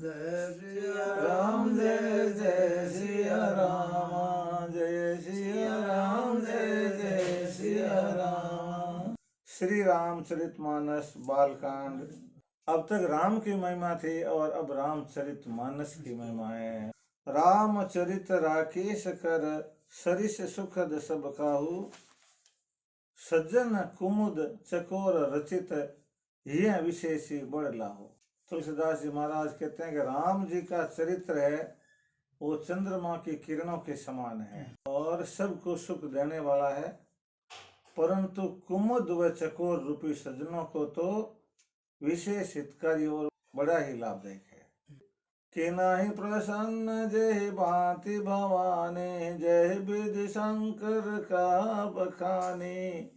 जय सिया राम जय जय सिया राम जय सिया राम जय जय सिया राम। श्री रामचरितमानस बालकांड। अब तक राम की महिमा थी और अब रामचरितमानस की महिमा है। रामचरित राकेश कर सरिस सुखद सब काहू, सज्जन कुमुद चकोर रचित यह विशेषी बड़ लाहो। तुलसीदास जी महाराज कहते हैं कि राम जी का चरित्र है वो चंद्रमा की किरणों के समान है और सबको सुख देने वाला है, परंतु कुमुद व चकोर रूपी सज्जनों को तो विशेष हितकारी और बड़ा ही लाभदायक है। कि नाही प्रसन्न जय भांति भवानी, जय विधि शंकर का बखानी,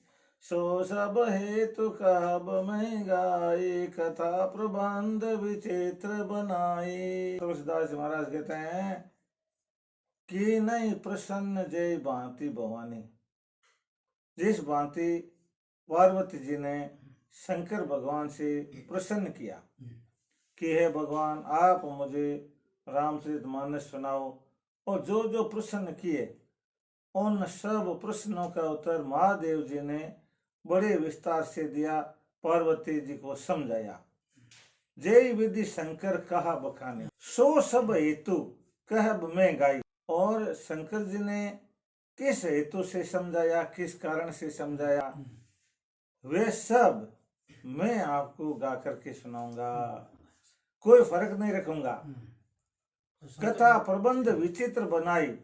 सो सब हेतु कहब में गाई, कथा प्रबंध विचित्र बनाई। तुलसीदास महाराज कहते हैं कि नहीं प्रसन्न जय भांति भवानी, जिस भांति पार्वती जी ने शंकर भगवान से प्रसन्न किया कि हे भगवान आप मुझे रामचरितमानस सुनाओ, और जो जो प्रश्न किए उन सब प्रश्नों का उत्तर महादेव जी ने बड़े विस्तार से दिया, पार्वती जी को समझाया। जय विधि शंकर कहा बखाने, सो सब हेतु कहब में गाई। और शंकर जी ने किस हेतु से समझाया, किस कारण से समझाया, वे सब मैं आपको गा करके सुनाऊंगा, कोई फर्क नहीं रखूंगा। कथा प्रबंध विचित्र बनाई,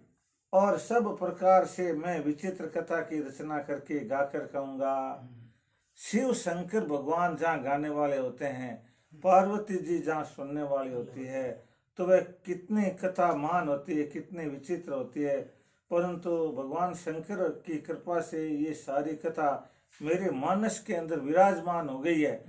और सब प्रकार से मैं विचित्र कथा की रचना करके गाकर कहूंगा। शिव शंकर भगवान जहाँ गाने वाले होते हैं, पार्वती जी जहाँ सुनने वाली होती है, तो वह कितनी कथा मान होती है, कितनी विचित्र होती है। परंतु भगवान शंकर की कृपा से ये सारी कथा मेरे मानस के अंदर विराजमान हो गई है,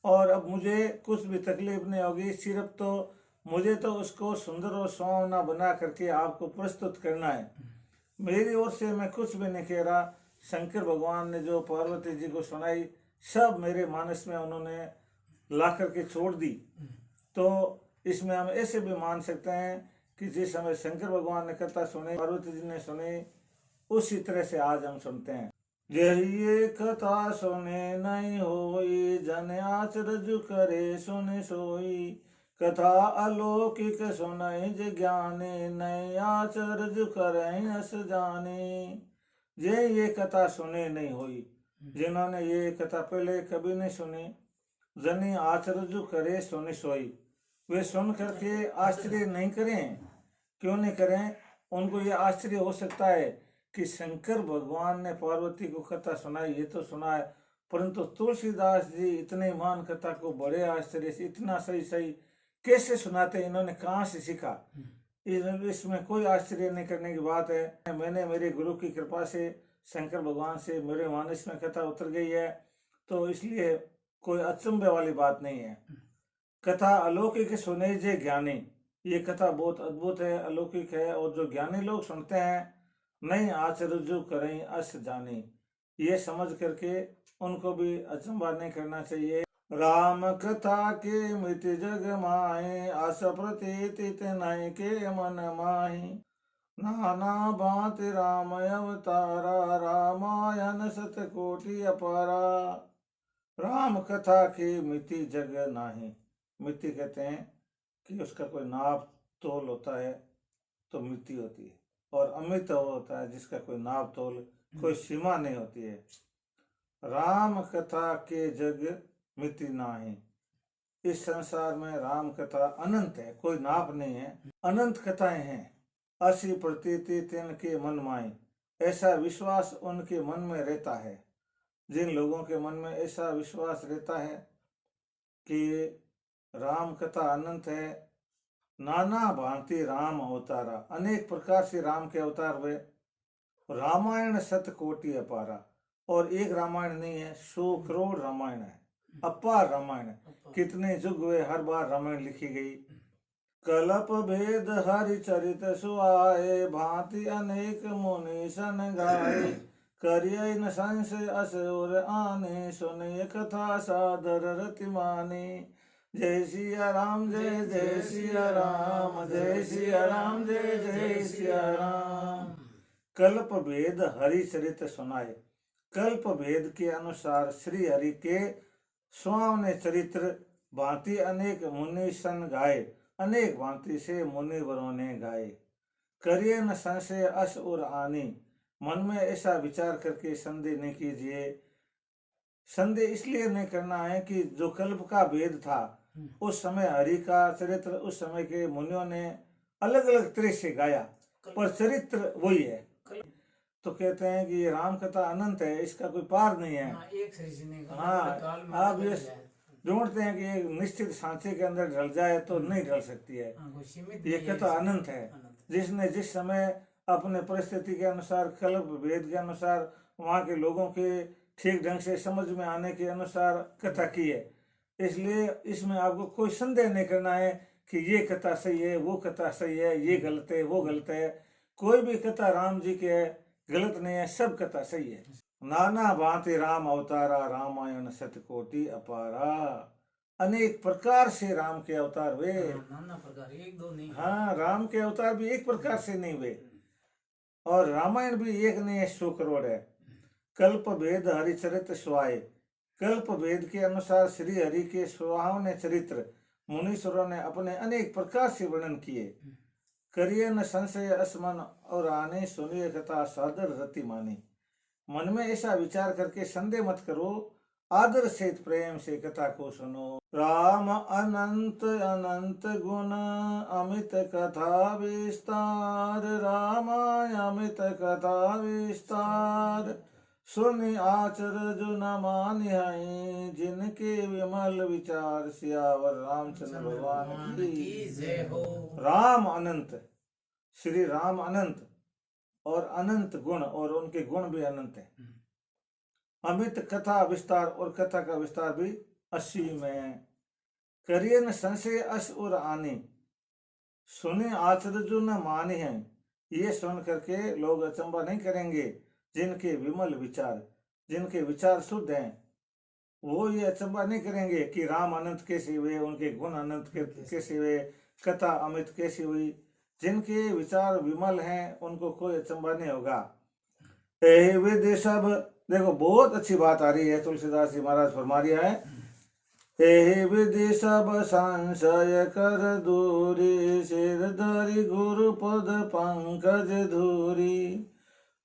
और अब मुझे कुछ भी तकलीफ नहीं होगी। सिर्फ तो मुझे तो उसको सुंदर और सुहावना बना करके आपको प्रस्तुत करना है। मेरी ओर से मैं कुछ भी नहीं कह रहा। शंकर भगवान ने जो पार्वती जी को सुनाई, सब मेरे मानस में उन्होंने ला करके छोड़ दी। तो इसमें हम ऐसे भी मान सकते हैं कि जिस समय शंकर भगवान ने कथा सुनी, पार्वती जी ने सुनी, उसी तरह से आज हम सुनते हैं। यही कथा सुने नहीं होई, जन आचरज करे सुन सोई, कथा अलौकिक सुनई जे ज्ञानी, नई आचरज करें अस जाने। ये कथा सुने नहीं हुई, जिन्होंने ये कथा पहले कभी नहीं सुनी, जनी आचरज करे सुन सोई, वे सुन करके आश्चर्य नहीं करें। क्यों नहीं करें? उनको ये आश्चर्य हो सकता है कि शंकर भगवान ने पार्वती को कथा सुनाई, ये तो सुना है, परंतु तुलसीदास जी इतने महान कथा को बड़े आश्चर्य से इतना सही सही कैसे सुनाते, इन्होंने कहाँ से सीखा? इसमें कोई आश्चर्य नहीं करने की बात है। मैंने मेरे गुरु की कृपा से शंकर भगवान से मेरे मानस में कथा उतर गई है, तो इसलिए कोई अचंभे वाली बात नहीं है। कथा अलौकिक सुने जे ज्ञानी, ये कथा बहुत अद्भुत है, अलौकिक है, और जो ज्ञानी लोग सुनते हैं, नहीं आचरजु करें अस जाने, ये समझ करके उनको भी अचंभा नहीं करना चाहिए। राम कथा के मित जग माहे, आस प्रतीत नहीं के मन माही, नाना बात राम अवतारा, रामायण सतकोटि अपारा। राम कथा की मिति जग नाही, मिति कहते हैं कि उसका कोई नाप तोल होता है तो मिति होती है, और अमित होता है जिसका कोई नाप तोल, कोई सीमा नहीं होती है। राम कथा के जग मिति नाही, इस संसार में राम कथा अनंत है, कोई नाप नहीं है, अनंत कथाएं हैं। असी प्रतीति तिनके मन माई, ऐसा विश्वास उनके मन में रहता है। जिन लोगों के मन में ऐसा विश्वास रहता है कि राम कथा अनंत है, नाना भांति राम अवतारा, अनेक प्रकार से राम के अवतार हुए, रामायण सतकोटि अपारा, और एक रामायण नहीं है, 100 करोड़ रामायण है, अपार रामायण है। कितने युग हुए, हर बार रामायण लिखी गई। कल्प भेद हरिचरित सुआए, भांति अनेक मुनि सन गाए, करिय न संशय असुर आने, सुनिय कथा सादर रति माने, जय सिया राम, जय जय सिया राम, जय सिया राम, जय जय सिया राम। कल्प भेद हरि चरित सुनाए। कल्प भेद के अनुसार श्री हरि के सुहावने चरित्र भांति अनेक मुनि सन गाए, अनेक भांति से मुनिवरों ने गाए। करिए न संशय अस और आनी, मन में ऐसा विचार करके संदेह नहीं कीजिए। संदेह इसलिए नहीं करना है कि जो कल्प का भेद था उस समय हरि का चरित्र उस समय के मुनियों ने अलग अलग तरह से गाया, पर चरित्र वही है। तो कहते हैं कि ये राम कथा अनंत है, इसका कोई पार नहीं है। आप ये ढूंढते हैं कि एक निश्चित सांचे के अंदर ढल जाए तो नहीं ढल सकती है। ये कथा अनंत है। जिसने जिस समय अपने परिस्थिति के अनुसार, कल्प भेद के अनुसार, वहाँ के लोगों के ठीक ढंग से समझ में आने के अनुसार कथा की है। इसलिए इसमें आपको कोई संदेह नहीं करना है कि ये कथा सही है, वो कथा सही है, ये गलत है, वो गलत है। कोई भी कथा राम जी की है गलत नहीं है, सब कथा सही है। नाना भांति राम अवतारा, रामायण शतकोटि अपारा। अनेक प्रकार से राम के अवतार हुए। नाना प्रकार, एक दो नहीं। हाँ, राम के अवतार भी एक प्रकार से नहीं हुए, और रामायण भी एक नहीं है, 100 करोड़ है। कल्प भेद हरिचरित सुहाए। कल्प भेद के अनुसार श्री हरि के सुहावने चरित्र मुनीश्वरों ने अपने अनेक प्रकार से वर्णन किए। करिए न संशय असमन और आने, सुनिए कथा सादर रति मानी। मन में ऐसा विचार करके संदेह मत करो, आदर सहित प्रेम से कथा को सुनो। राम अनंत अनंत गुण अमित कथा विस्तार, रामायण अमित कथा विस्तार। सुनि आचर्य न मानिहाई, जिनके विमल विचार, सियावर रामचंद्र भगवान की जय हो। राम अनंत, श्री राम अनंत, और अनंत गुण, और उनके गुण भी अनंत है। अमित कथा विस्तार, और कथा का विस्तार भी असीम है। करिए न संशय अस और आनी, सुने आचर्य न मानी है। ये सुन करके लोग अचंबा नहीं करेंगे। जिनके विमल विचार, जिनके विचार शुद्ध हैं, वो ये अचंबा नहीं करेंगे कि राम अनंत कैसे हुए, उनके गुण अनंत कैसे हुए, कथा अमित कैसी हुई। जिनके विचार विमल हैं उनको कोई अचंबा नहीं होगा। यही विधि सब, देखो बहुत अच्छी बात आ रही है, तुलसीदास जी महाराज फरमा रिया है। यही विधि सब संशय कर दूरी, सिर धरि गुरु पद पंकज धूरी।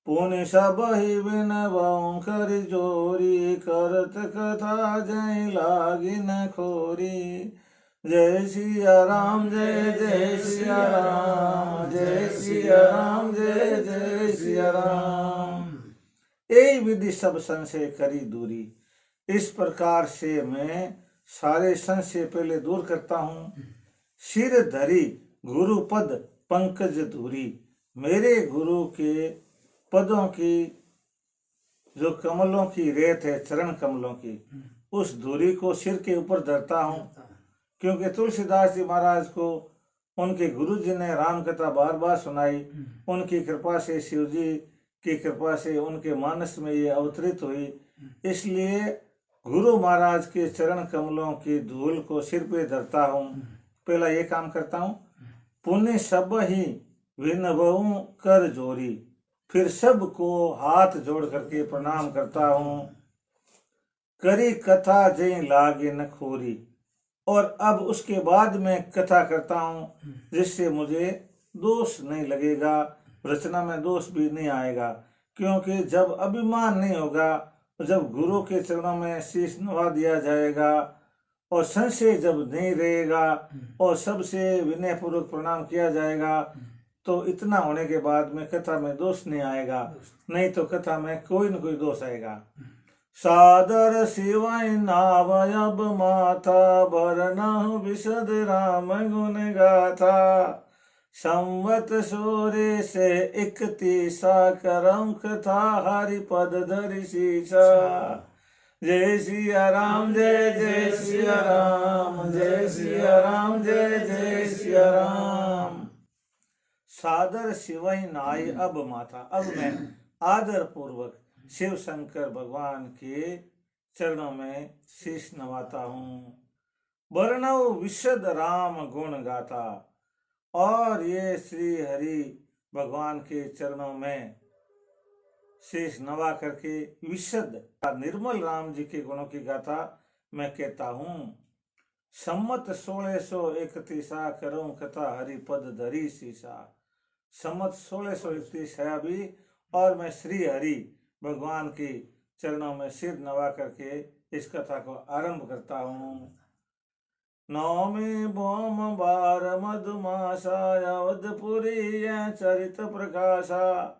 पुनि सब ही विनवऊं कर जोरी, करत कथा जय लागी न खोरी। जय सिया राम, जय जय सिया राम, जय सिया राम, जय जय सिया राम। यही विधि सब संशय करी दूरी। इस प्रकार से मैं सारे संशय पहले दूर करता हूँ। सिर धरी गुरु पद पंकज धूरी, मेरे गुरु के पदों की जो कमलों की रेत है, चरण कमलों की, उस धूरी को सिर के ऊपर धरता हूँ। क्योंकि तुलसीदास जी महाराज को उनके गुरु जी ने राम कथा बार बार सुनाई। उनकी कृपा से, शिव जी की कृपा से उनके मानस में ये अवतरित हुई। इसलिए गुरु महाराज के चरण कमलों की धूल को सिर पे धरता हूँ। पहला ये काम करता हूँ। पुण्य सब ही विनवऊं कर जोरी, फिर सबको हाथ जोड़ करके प्रणाम करता हूँ। करी कथा जय लागे न खोरी, और अब उसके बाद में कथा करता हूँ जिससे मुझे दोष नहीं लगेगा, रचना में दोष भी नहीं आएगा। क्योंकि जब अभिमान नहीं होगा, जब गुरु के चरणों में शीश नवा दिया जाएगा, और संशय जब नहीं रहेगा, और सबसे विनय पूर्वक प्रणाम किया जाएगा, तो इतना होने के बाद में कथा में दोष नहीं आएगा। नहीं तो कथा में कोई न कोई दोष आएगा। सादर शिवाय नाव अब माथा, भरना विशद राम गुण गाथा। संवत सूर्य से 31 करम कथा, हरि पद धरि शीशा। जय सिया राम, जय जय सिया राम, जय सिया राम, जय जय सिया राम। सादर शिवई नाई अब माथा, अब मैं आदर पूर्वक शिव शंकर भगवान के चरणों में शीश नवाता हूँ। वर्णव विशद राम गुण गाथा। और ये श्री हरि भगवान के चरणों में शीश नवा करके विशद निर्मल राम जी के गुणों की गाथा मैं कहता हूँ। सम्मत 1631 करूं कथा हरि पद धरी सीसा। सम्मत 1631 है अभी, और मैं श्री हरि भगवान के चरणों में सिर नवा करके इस कथा को आरंभ करता हूँ। नौमी भौम बार मधुमासा अवधपुरी चरित प्रकाशा।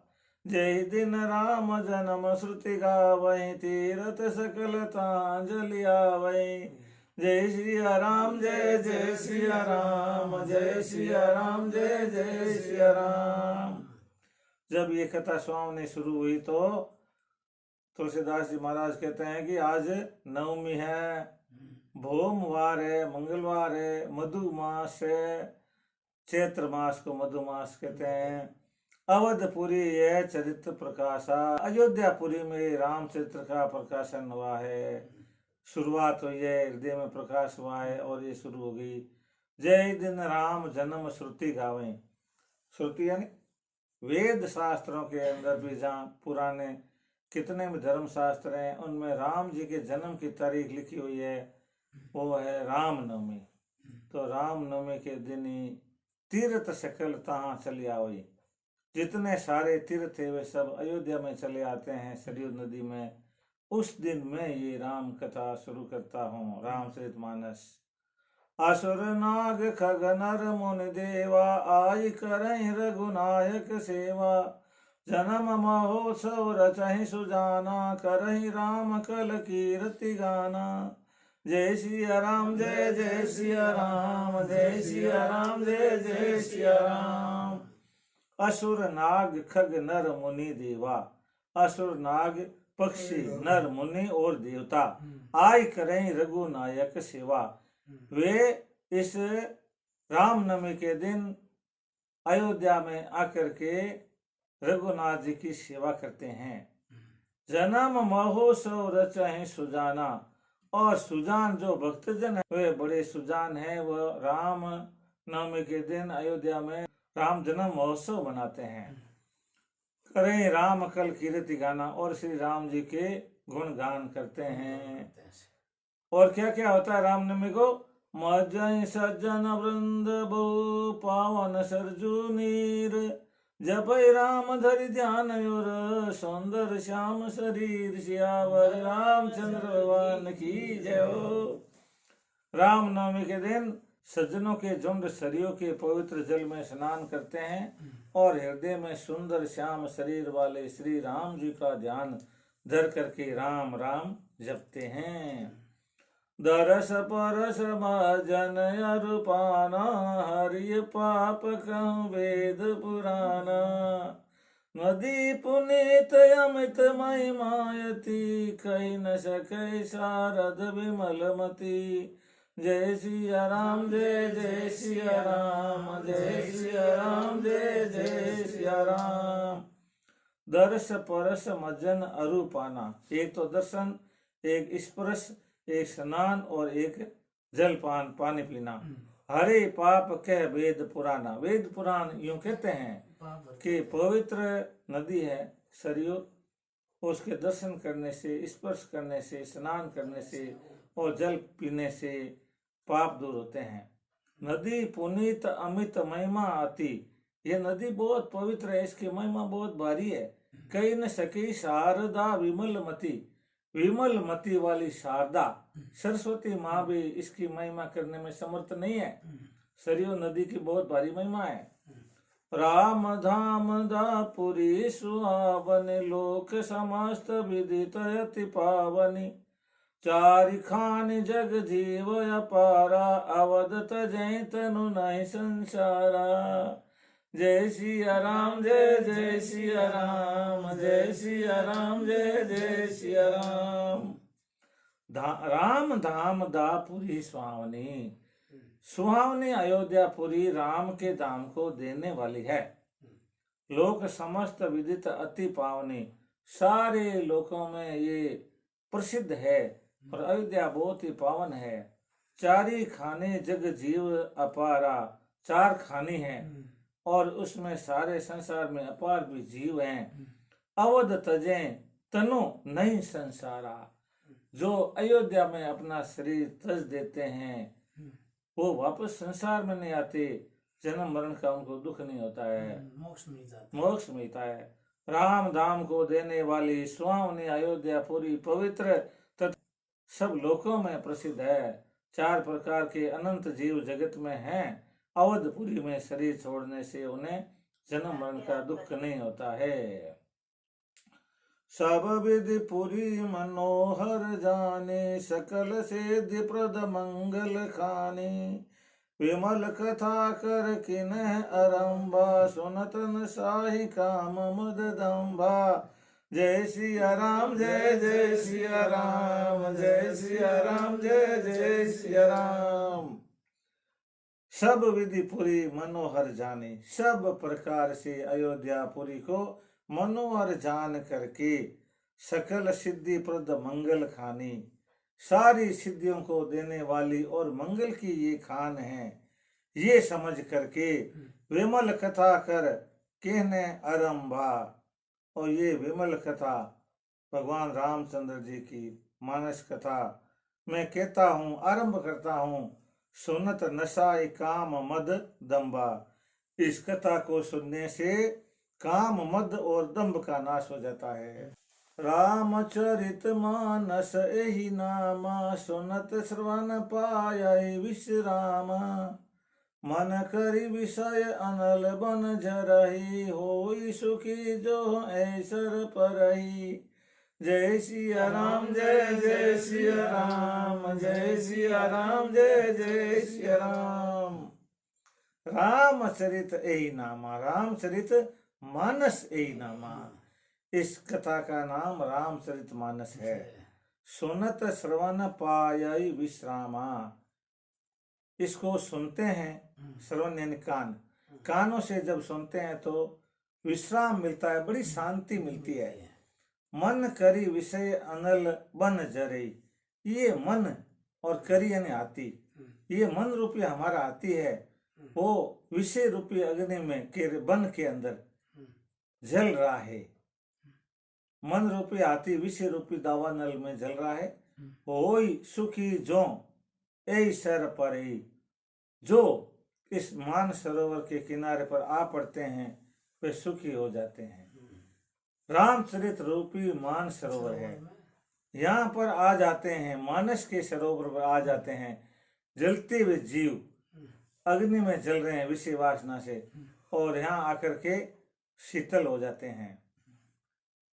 जय दिन राम जन्म श्रुति गावै तीरथ सकल तांजलि आवै। जय सिया राम जय जय सिया राम, जय सिया राम जय जय सिया राम। जब ये कथा स्वामी शुरू हुई तो तुलसीदास जी महाराज कहते हैं कि आज नवमी है, भोमवार है, मंगलवार है, मधुमास है, चैत्र मास को मधुमास कहते हैं। अवधपुरी है चरित्र प्रकाशा। अयोध्यापुरी में रामचरित्र का प्रकाशन हुआ है, शुरुआत हुई है, हृदय में प्रकाश हुआ है और ये शुरू हो गई। जय दिन राम जन्म श्रुति गावें। श्रुति यानी वेद शास्त्रों के अंदर भी जहाँ पुराने कितने भी धर्म शास्त्र हैं उनमें राम जी के जन्म की तारीख लिखी हुई है, वो है रामनवमी। तो रामनवमी के दिन ही तीर्थ सकल तहाँ चली आई। जितने सारे तीर्थ है वे सब अयोध्या में चले आते हैं सरयू नदी में। उस दिन मैं ये राम कथा शुरू करता हूँ, रामचरितमानस। असुर नाग खग नर मुनि देवा आई करहि रघुनायक सेवा। जन्म महोत्सव रचहि सुजाना करहि राम कल कीर्ति गाना। जय सिया राम जय जय सिया राम, जय सिया राम जय जय सिया राम। असुर नाग खग नर मुनि देवा। असुर नाग पक्षी नर मुनि और देवता आय करें रघुनायक सेवा। वे इस रामनवमी के दिन अयोध्या में आकर के रघुनाथ जी की सेवा करते हैं। जन्म महोत्सव रचहि सुजाना। और सुजान जो भक्तजन है वे बड़े सुजान हैं, वह राम नवमी के दिन अयोध्या में राम जन्म महोत्सव मनाते हैं। करें राम कल कीर्ति गाना, और श्री राम जी के गुणगान करते हैं। और क्या क्या होता है रामनवमी को? मजय सज्जन वृंद बहु पावन सरजू नीर। जपय राम धरि ध्यान और सौंदर श्याम शरीर। सियावर रामचंद्र भगवान की जय हो। रामनवमी के दिन सज्जनों के झुंड सरयू के पवित्र जल में स्नान करते हैं और हृदय में सुंदर श्याम शरीर वाले श्री राम जी का ध्यान धर करके राम राम जपते हैं। दरस परस भजन अरूपाना। हरि पाप कहूँ वेद पुराना। नदी पुनीत अमित महिमायति। कही न सकै शारद विमलमति। जय सिया राम जय जय सिया राम, जय सिया राम जय जय सिया राम। दर्श परस मज्जन अरूपाना। एक तो दर्शन, एक स्पर्श, एक स्नान और एक जलपान पानी पीना। हरे पाप कह वेद पुराना। वेद पुराण यूं कहते हैं कि पवित्र नदी है सरयू, उसके दर्शन करने से, स्पर्श करने से, स्नान करने से और जल पीने से पाप दूर होते हैं। नदी पुनीत अमित महिमा आती। यह नदी बहुत पवित्र है, इसकी महिमा बहुत भारी है। कही न सकी शारदा विमल मती। विमल मती वाली शारदा सरस्वती माँ भी इसकी महिमा करने में समर्थ नहीं है। सरयू नदी की बहुत भारी महिमा है। राम धाम दापुरी सुहावन। लोक समस्त विदित अति पावनी। चारि खान जग जीव अपारा। अवध तजै तनु नहीं संसारा। जय सिया राम जय जय सिया राम, जय सिया राम जय जय सिया राम। राम धाम दापुरी सुहावनी। सुहावनी अयोध्यापुरी राम के धाम को देने वाली है। लोक समस्त विदित अति पावनी। सारे लोकों में ये प्रसिद्ध है और अयोध्या बहुत ही पावन है। चारी खाने जग जीव अपारा, चार खाने हैं और उसमें सारे संसार में अपार भी जीव हैं। अवध तजे तनु नहीं संसारा, जो अयोध्या में अपना शरीर तज देते हैं वो वापस संसार में नहीं आते, जन्म मरण का उनको दुख नहीं होता है, मोक्ष मिल जाता मोक्ष मिलता है। राम धाम को देने वाली सुहावनी अयोध्या पूरी पवित्र तथा सब लोकों में प्रसिद्ध है। चार प्रकार के अनंत जीव जगत में हैं। अवधपुरी में शरीर छोड़ने से उन्हें जन्म मरण का दुख नहीं होता है। सब विधि पुरी मनोहर जाने, सकल सिद्धि प्रद मंगल खाने। विमल कथा कर किन्ह अरंभा, सुनतन साहि काम मुद दंभा। जय सिया राम जय जय सिया राम, जय सिया राम जय जय सिया राम। सब विधि पुरी मनोहर जाने, सब प्रकार से अयोध्यापुरी को मनोहर जान करके सकल सिद्धि प्रद मंगल खानी, सारी सिद्धियों को देने वाली और मंगल की ये खान है, ये समझ करके विमल कथा कर कहने आरंभा। और ये विमल कथा भगवान रामचंद्र जी की मानस कथा मैं कहता हूँ, आरंभ करता हूँ। सुनत नशा काम मद दम्बा, इस कथा को सुनने से काम मद और दम्भ का नाश हो जाता है। रामचरित मानस एहि नामा, सुनत श्रवण पाय विश्राम। मन करि विषय अनल बन जरहि, होई सुखी जो ऐसर परहि। जय सिया राम जय जय सिया राम, जय सिया राम जय जय सिया राम। रामचरित एहि नामा, रामचरित मानस एहि नामा, इस कथा का नाम रामचरित मानस है। सुनत श्रवण पायई विश्रामा, इसको सुनते हैं, श्रवण यानी कान, कानों से जब सुनते हैं तो विश्राम मिलता है, बड़ी शांति मिलती है। मन करी विषय अनल बन जरे, ये मन और करी यानी हाथी, ये मन रूपी हमारा हाथी है, वो विषय रूपी अग्नि में के बन के अंदर जल रहा है। मन रूपी हाथी विषय रूपी दावानल में जल रहा है। होई सुखी जो ऐ सर पर, जो इस मान सरोवर के किनारे पर आ पड़ते हैं वे सुखी हो जाते हैं। रामचरित रूपी मान सरोवर है, यहाँ पर आ जाते हैं, मानस के सरोवर पर आ जाते हैं जलते हुए जीव, अग्नि में जल रहे हैं विषय वासना से, और यहाँ आकर के शीतल हो जाते हैं।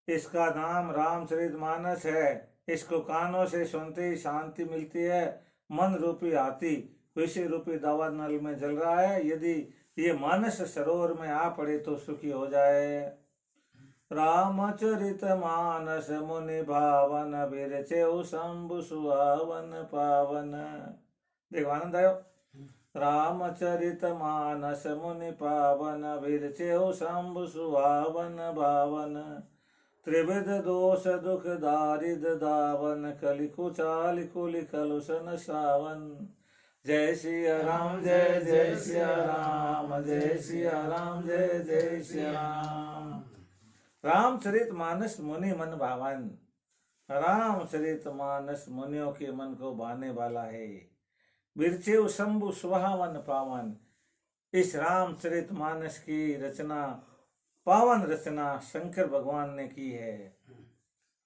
इसका नाम रामचरित मानस है। इसको कानों से सुनते ही शांति मिलती है। मन रूपी हाथी विषय रूपी दावानल में जल रहा है, यदि ये मानस सरोवर में आ पड़े तो सुखी हो जाए। रामचरित मानस मुनि भावन, बिरचेउ शंभु सुहावन पावन। देखो आनंद आयो। रामचरित मानस मुनि पावन, बिरचेउ शंभु सुहावन भावन। त्रिविध दोष दुख दारिद दावन, कलि कुचाल कुलि कलुषन सावन। जय सिया राम जय जय सिया राम, जय सिया राम जय जय सिया राम। रामचरित मानस मुनि मन भावन, रामचरित मानस मुनियों के मन को भाने वाला है। बिरचेउ शंभु सुहावन पावन, इस रामचरित मानस की रचना, पावन रचना शंकर भगवान ने की है।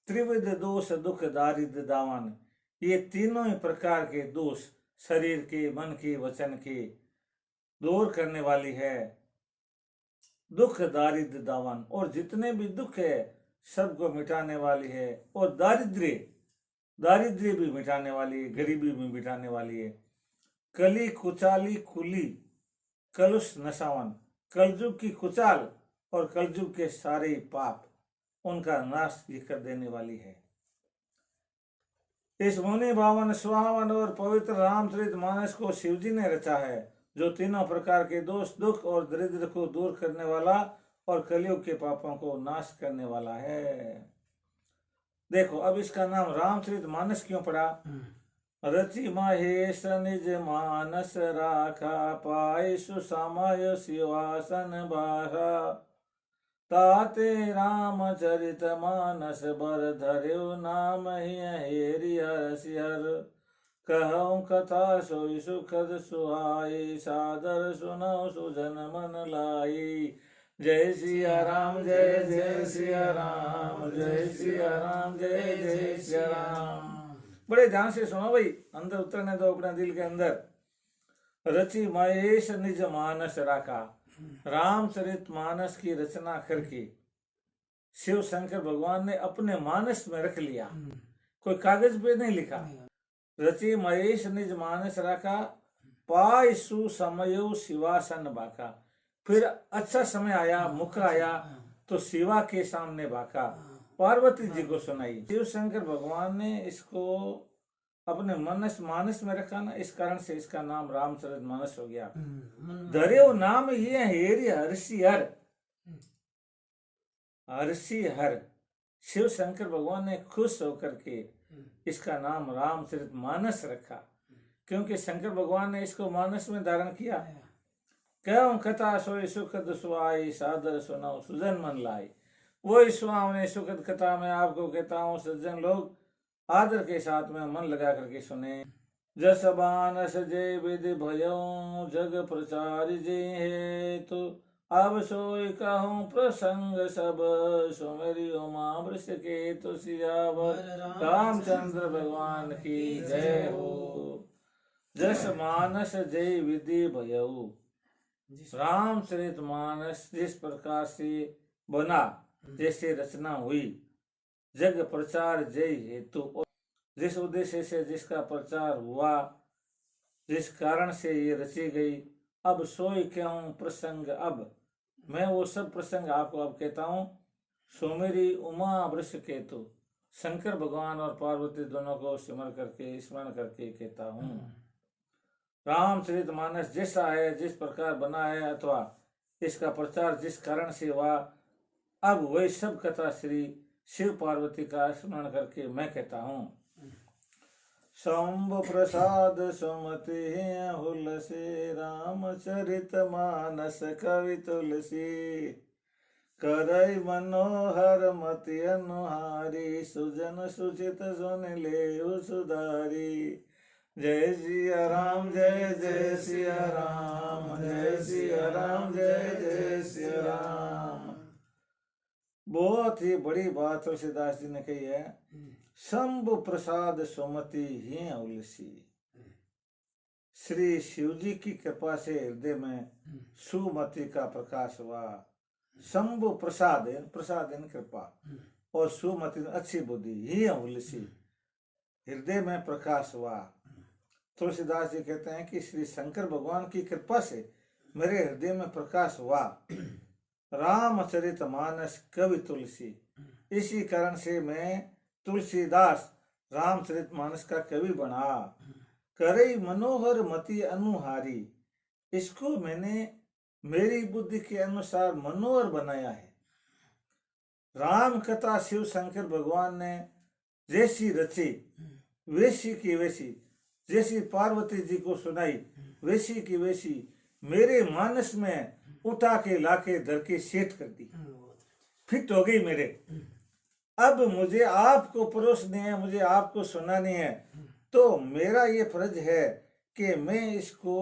त्रिविध दोष दुख दारिद्र दावन, ये तीनों ही प्रकार के दोष शरीर के, मन के, वचन के दूर करने वाली है। दुख दारिद्र दावन, और जितने भी दुख है सबको मिटाने वाली है। और दारिद्र्य भी मिटाने वाली है, गरीबी भी मिटाने वाली है। कली कुचाली कुली कलुष नशावन, कलयुग की कुचाल और कलयुग के सारे पाप उनका नाश ये कर देने वाली है। इस मुनि भावन सुहावन और पवित्र रामचरित मानस को शिवजी ने रचा है, जो तीनों प्रकार के दोष दुख और दरिद्र को दूर करने वाला और कलयुग के पापों को नाश करने वाला है। देखो अब इसका नाम रामचरित मानस क्यों पड़ा? रचि महेश निज मानस राखा, पाई सुसमय सिंहासन बारा। ताते रामचरित मानस बर, धर्यो नाम ही हेरि हरसिहर। कहूँ कथा सोई सुखद सुहाई, सादर सुनौ सुजन मन लाई। जय सिया राम जय जय सिया राम, जय सिया राम जय जय सिया राम। बड़े ध्यान से सुनो भाई, अंदर उतरने दो अपने दिल के अंदर। रचि महेश निज मानस राखा, रामचरित मानस की रचना करके शिव शंकर भगवान ने अपने मानस में रख लिया, कोई कागज पे नहीं लिखा। रचि महेश निज मानस राखा, पाय सुसमयो शिवासन बाका। फिर अच्छा समय आया, मुख आया तो शिवा के सामने बाका, पार्वती जी को सुनाई। शिव शंकर भगवान ने इसको अपने मानस में रखा ना, इस कारण से इसका नाम रामचरित मानस हो गया। धर्यो नाम ये हेरि हरसिहर, हरसिहर। शिव शंकर भगवान ने खुश होकर के इसका नाम रामचरित मानस रखा, क्योंकि शंकर भगवान ने इसको मानस में धारण किया। कहूँ कथा सोई सुखद सुहाई, सादर सुनाओ सुजन मन लाई। वही सुहावने सुखद कथा में आपको कहता हूँ, सज्जन लोग आदर के साथ में मन लगा करके सुने। जस मानस जय विधि भयऊ, जग प्रचार जय है तो। अब सोई कहूँ प्रसंग सब, सुमेरी उमा वृष के तो सियावर। रामचंद्र भगवान की जय हो। जस मानस जय विधि भयऊ, रामचरित मानस जिस प्रकार से बना, जैसे रचना हुई, जग प्रचार जय हेतु, जिस उद्देश्य से जिसका प्रचार हुआ, जिस कारण से ये रची गई। अब सोई कहूँ प्रसंग, अब मैं वो सब प्रसंग आपको अब कहता हूँ। सुमेरी उमा वृष केतु, शंकर भगवान और पार्वती दोनों को स्मरण करके कहता हूँ। रामचरित मानस जैसा है, जिस प्रकार बना है, अथवा इसका प्रचार जिस कारण से हुआ, अब वही सब कथा श्री शिव पार्वती का स्मरण करके मैं कहता हूँ। शंभ प्रसाद सुमति हुलसी, रामचरित मानस कवि तुलसी। करई मनोहर मति अनुहारी, सुजन सुचित सुन ले सुधारी। जय सिया राम जय जय सिया राम, जय सिया राम जय जय सिया राम। बहुत ही बड़ी बात तुलसीदास जी ने कही है। शंभु प्रसाद सुमति ही उलसी, श्री शिव जी की कृपा से हृदय में सुमति का प्रकाश हुआ। शंभु प्रसाद कृपा, और सुमति अच्छी बुद्धि ही उलसी, हृदय में प्रकाश हुआ। तुलसीदास जी कहते हैं कि श्री शंकर भगवान की कृपा से मेरे हृदय में प्रकाश हुआ। रामचरित मानस कवि तुलसी, इसी कारण से मैं तुलसीदास रामचरित मानस का कवि बना। करई मनोहर मति अनुहारी, इसको मैंने मेरी बुद्धि के अनुसार मनोहर बनाया है। राम कथा शिव शंकर भगवान ने जैसी रची, वैसी की वैसी, जैसी पार्वती जी को सुनाई, वैसी की वैसी मेरे मानस में उठा के लाके धर के सेट कर दी, फिट हो गई मेरे। अब मुझे आपको परोसनी है, मुझे आपको सुनानी है, तो मेरा ये फर्ज है कि मैं इसको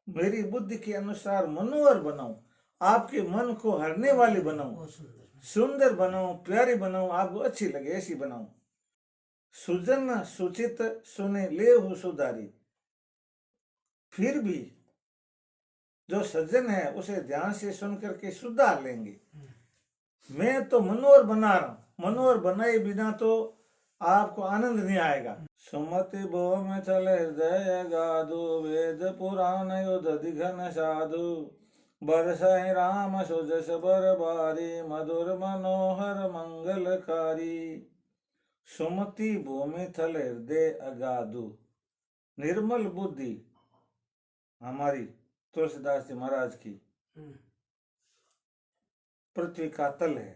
मेरी बुद्धि के अनुसार मनोहर बनाऊं, आपके मन को हरने वाली बनाऊं, सुंदर बनाऊं, प्यारी बनाऊं, आपको अच्छी लगे ऐसी बनाऊं। सुजन सुचित सुने ले सुधारी, फिर भी जो सज्जन है उसे ध्यान से सुन करके सुधार लेंगे। मैं तो मनोहर बना रहा हूं, मनोहर बनाए बिना तो आपको आनंद नहीं आएगा। सुमति भो में चल हृदय गाधु, वेद पुराण युद्ध दिघन साधु। बरसहि राम सुजस बर बारी, मधुर मनोहर मंगलकारी। सुमति भूमि थल हृदय अगाधु, निर्मल बुद्धि हमारी तुलसीदास जी महाराज की पृथ्वी का तल है,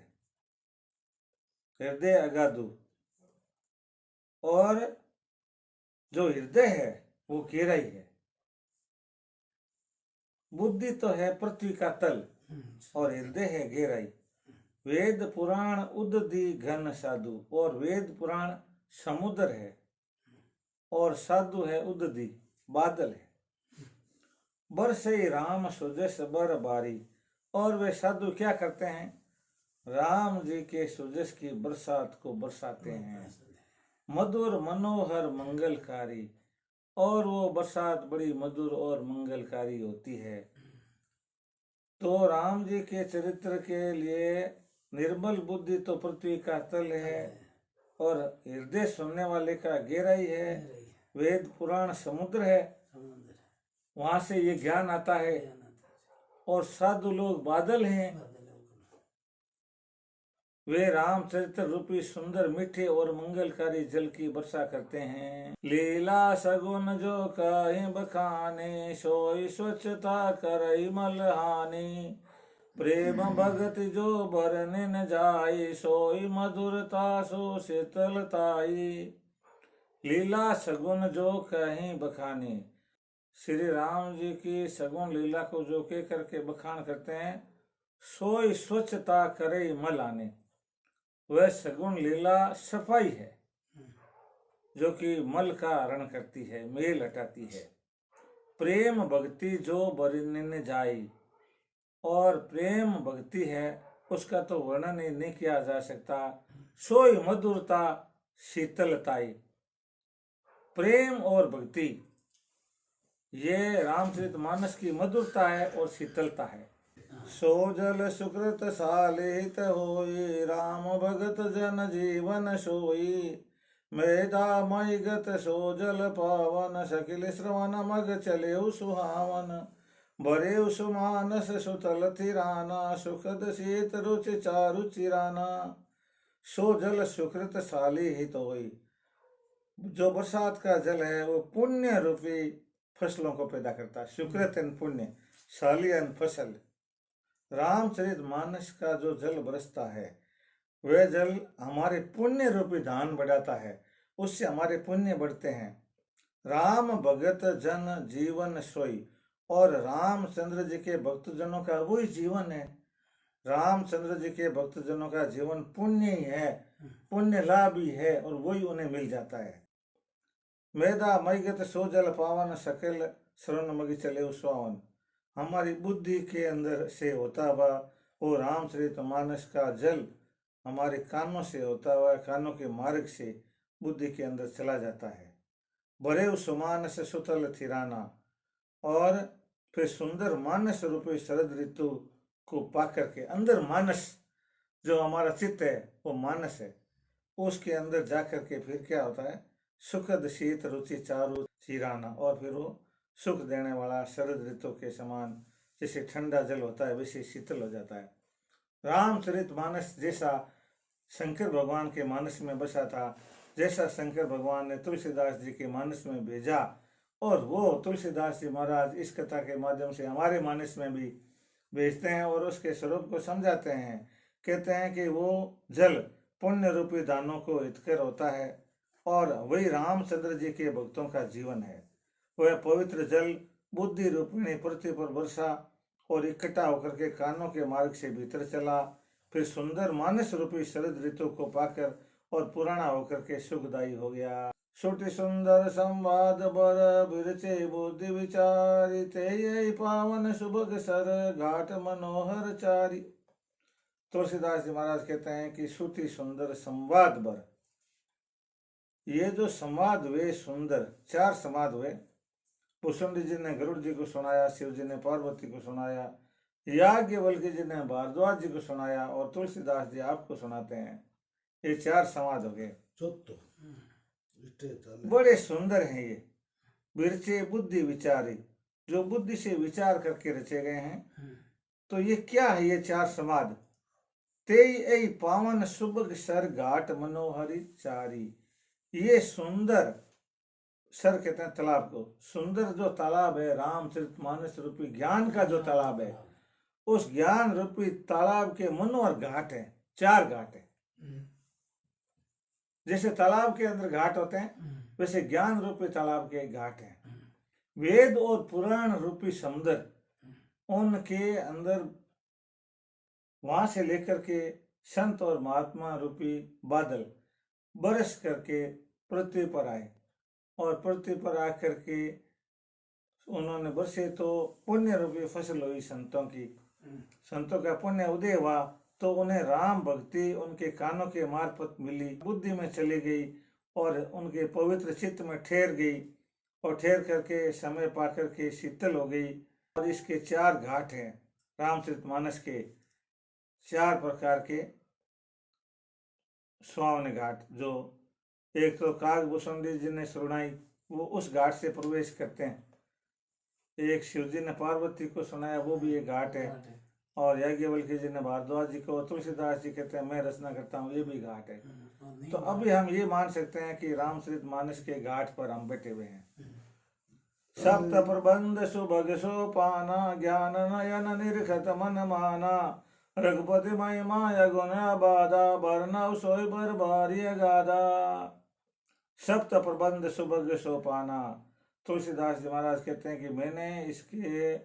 हृदय अगाधु, और जो हृदय है वो गहराई है। बुद्धि तो है पृथ्वी का तल और हृदय है गहराई। वेद पुराण उदधि घन साधु, और वेद पुराण समुद्र है और साधु है उदधि बादल है। बरसे राम सुजस बर बारी, और वे साधु क्या करते हैं? राम जी के सुजस की बरसात को बरसाते हैं। मधुर मनोहर मंगलकारी, और वो बरसात बड़ी मधुर और मंगलकारी होती है। तो राम जी के चरित्र के लिए निर्मल बुद्धि तो पृथ्वी का तल है और हृदय सुनने वाले का गहराई है। वेद पुराण समुद्र है, वहां से ये ज्ञान आता है। और साधु लोग बादल हैं, वे रामचरित्र रूपी सुंदर मीठे और मंगलकारी जल की वर्षा करते हैं। लीला सगुन जो कहीं बखाने, सोई स्वच्छता करई मल हानि। प्रेम भगत जो भरने न जाए, सोई मधुरता सो शीतलताई। लीला सगुन जो कहीं बखाने, श्री राम जी की सगुन लीला को जो कह करके बखान करते हैं, सोई स्वच्छता करे मल आने। वह सगुण लीला सफाई है जो कि मल का हरण करती है, मेल हटाती है। प्रेम भक्ति जो बरने न जाए, और प्रेम भक्ति है उसका तो वर्णन ही नहीं किया जा सकता। सोई मधुरता शीतलताई। प्रेम और भक्ति ये रामचरितमानस की मधुरता है और शीतलता है। सो जल सुकृत सालित होई, राम भगत जन जीवन सोई। मेधा मई गत सो जल पावन, सकिल श्रवण मग चले सुहावन। बरे सुमानस सुतल थिराना, सुखद शीत रुचि चारु चिराना। सो जल सुकृत साली हित होई, जो बरसात का जल है वो पुण्य रूपी फसलों को पैदा करता है। सुकृत एन पुण्य, साली एन फसल। रामचरितमानस का जो जल बरसता है वह जल हमारे पुण्य रूपी धान बढ़ाता है, उससे हमारे पुण्य बढ़ते हैं। राम भगत जन जीवन सोई, और रामचंद्र जी के भक्तजनों का वही जीवन है। रामचंद्र जी के भक्तजनों का जीवन पुण्य ही है, पुण्य लाभ ही है, और वही उन्हें मिल जाता है। मेधा मईगत सो जल पावन, सकल श्रवण मगी चले सुहावन। हमारी बुद्धि के अंदर से होता हुआ वो रामचरितमानस का जल हमारे कानों से होता हुआ, कानों के मार्ग से बुद्धि के अंदर चला जाता है। बरे सुमानस सुतल थिराना, और फिर सुंदर मानस रूपी शरद ऋतु को पाकर के अंदर मानस जो हमारा चित्त है वो मानस है, उसके अंदर जाकर के फिर क्या होता है? सुखद शीत रुचि चारु चिराना, और फिर वो सुख देने वाला शरद ऋतु के समान जैसे ठंडा जल होता है वैसे शीतल हो जाता है। रामचरितमानस जैसा शंकर भगवान के मानस में बसा था, जैसा शंकर भगवान ने तुलसीदास जी के मानस में भेजा, और वो तुलसीदास जी महाराज इस कथा के माध्यम से हमारे मानस में भी भेजते हैं और उसके स्वरूप को समझाते हैं। कहते हैं कि वो जल पुण्य रूपी दानों को हितकर होता है, और वही रामचंद्र जी के भक्तों का जीवन है। वह पवित्र जल बुद्धि रूपिणी पृथ्वी पर वर्षा और इकट्ठा होकर के कानों के मार्ग से भीतर चला, फिर सुंदर मानस रूपी शरद ऋतु को पाकर और पुराना होकर के सुखदायी हो गया। सुटि सुंदर संवाद बर बिरचे बुद्धि विचारी, ते पावन सुभग सर घाट मनोहर चारी। तुलसीदास जी महाराज कहते हैं कि सुटि सुंदर संवाद बर, ये जो संवाद हुए सुंदर, चार संवाद हुए। पुष्पंडी जी ने गरुड़ जी को सुनाया, शिव जी ने पार्वती को सुनाया, याज्ञवल्क्य जी ने भारद्वाज जी को सुनाया, और तुलसीदास जी आपको सुनाते हैं। ये चार संवाद हो गए, बड़े सुंदर हैं ये। बिरचे बुद्धि विचारी, जो बुद्धि से विचार करके रचे गए हैं। तो ये क्या है? ये चार संवाद। ते पावन सुबग सर घाट मनोहरी चारी, ये सुंदर, सर कहते हैं तालाब को, सुंदर जो तालाब है रामचरितमानस रूपी ज्ञान का जो तालाब है, उस ज्ञान रूपी तालाब के मनोहर घाट है, चार घाट है। जैसे तालाब के अंदर घाट होते हैं वैसे ज्ञान रूपी तालाब के एक घाट है। वेद और पुराण रूपी समुद्र, उनके अंदर वहां से लेकर के संत और महात्मा रूपी बादल बरस करके पृथ्वी पर आए, और पृथ्वी पर आकर के उन्होंने बरसे तो पुण्य रूपी फसल हुई संतों की। संतों का पुण्य उदय हुआ तो उन्हें राम भक्ति उनके कानों के मार्फत मिली, बुद्धि में चली गई और उनके पवित्र चित्त में ठहर गई, और ठहर करके समय पा करके शीतल हो गई। और इसके 4 घाट हैं रामचरितमानस के, 4 प्रकार के सुहावने घाट। जो एक तो कागभूषण जी ने सुनाई, वो उस घाट से प्रवेश करते हैं। एक शिव जी ने पार्वती को सुनाया, वो भी एक घाट है। और याज्ञवल्क्य जी ने भारद्वाज जी को, तुलसीदास जी कहते हैं मैं रचना करता हूँ, ये भी घाट है। तो अभी हम ये मान सकते हैं कि रामचरितमानस के घाट पर हम बैठे हुए हैं। सप्त प्रबंध सुभग सोपाना, ज्ञान नयन निरखत मन माना, रघुपति महिमा गुण बाधा, बरनव सोई बर बारिय गाधा। सप्त प्रबंध सुभग सोपाना, तुलसीदास जी महाराज कहते हैं कि मैंने इसके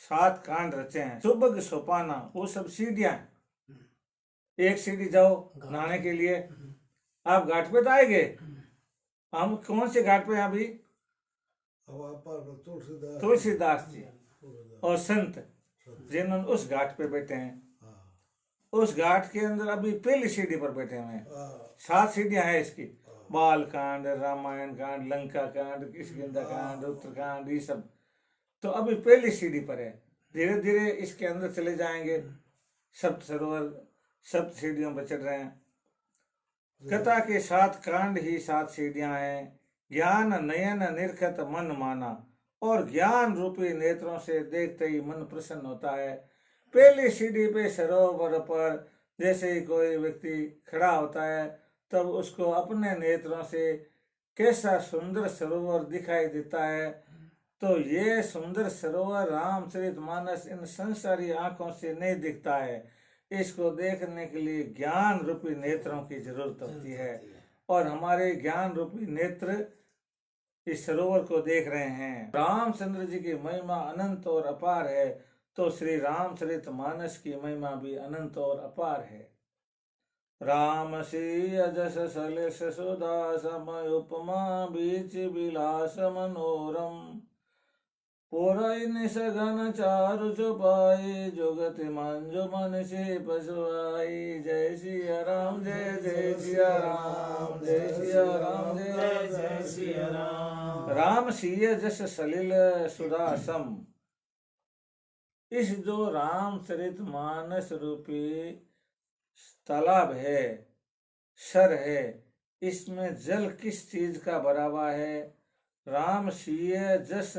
7 कांड रचे हैं। सुभग सोपाना, वो सब सीढ़ियां। एक सीढ़ी जाओ नहाने के लिए, आप घाट पे तो आएंगे। हम कौन से घाट पे हैं अभी? तुलसीदास जी और संत जिन्होंने उस घाट पे बैठे हैं। उस घाट के अंदर अभी पहली सीढ़ी पर बैठे हुए हैं। 7 सीढ़ियां हैं इसकी, बाल कांड, रामायण कांड, लंका कांड, किष्किंधा कांड, उत्तरकांड, ये सब। तो अभी पहली सीढ़ी पर है, धीरे धीरे इसके अंदर चले जाएंगे। सप्त सरोवर, सप्त सीढ़ियों पर चढ़ रहे हैं। कथा के 7 कांड ही 7 सीढ़ियां हैं। ज्ञान नयन निरखत मन माना, और ज्ञान रूपी नेत्रों से देखते ही मन प्रसन्न होता है। पहली सीढ़ी पे सरोवर पर जैसे ही कोई व्यक्ति खड़ा होता है, तब उसको अपने नेत्रों से कैसा सुंदर सरोवर दिखाई देता है। तो ये सुंदर सरोवर रामचरितमानस इन संसारी आंखों से नहीं दिखता है। इसको देखने के लिए ज्ञान रूपी नेत्रों की जरूरत होती है, और हमारे ज्ञान रूपी नेत्र इस सरोवर को देख रहे हैं। रामचंद्र जी की महिमा अनंत और अपार है, तो श्री रामचरितमानस की महिमा भी अनंत और अपार है। राम सी अजस सलिस सुधा समय, उपमा बीच विलास मनोरम, पुरई निसगन चारु चुपाई, जुगति मंजु मन से पसुआई। जय सिया राम, जय जय सिया राम, जय सिया राम, जय जय सिया राम। राम सिय जस सलिल सुधा सम, इस जो रामचरितमानस रूपी तालाब है, सर है, इसमें जल किस चीज का भरा हुआ है? राम सिय जस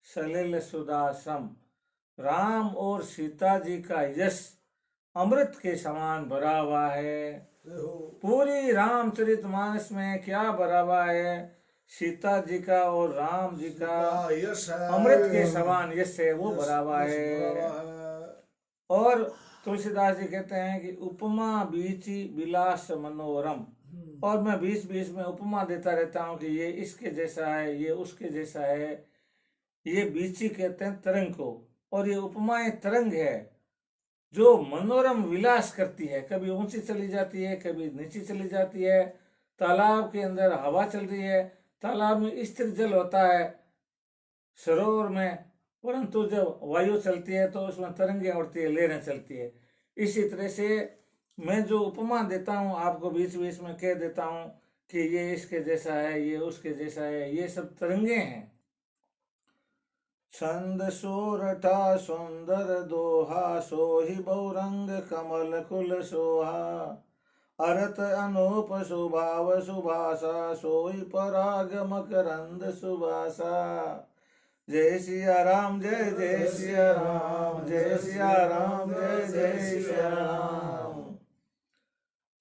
सलिल सुदासम, राम और सीता जी का यश अमृत के समान भरा हुआ है। पूरी रामचरितमानस में क्या भरा हुआ है? सीता जी का और राम जी का अमृत के समान यश है, वो भरा हुआ है। और तुलसीदास जी कहते हैं कि उपमा बीची विलास मनोरम, और मैं बीच बीच में उपमा देता रहता हूँ कि ये इसके जैसा है, ये उसके जैसा है। ये बीची कहते हैं तरंग को, और ये उपमाएं तरंग है जो मनोरम विलास करती है। कभी ऊंची चली जाती है, कभी नीची चली जाती है। तालाब के अंदर हवा चल रही है, तालाब में स्थिर जल होता है सरोवर में, परंतु जब वायु चलती है तो उसमें तरंगें उठती है, लहरें चलती है। इसी तरह से मैं जो उपमा देता हूँ आपको बीच बीच में कह देता हूँ कि ये इसके जैसा है, ये उसके जैसा है, ये सब तरंगे हैं। छंद सोरठा सुंदर दोहा, सोहि बहुरंग कमल कुल सोहा, अरत अनूप सुभाव सुभाषा, सोई पराग मकरंद सुभाषा। जय सिया राम, जय जय सिया राम, जय सिया राम, जय जय सिया राम।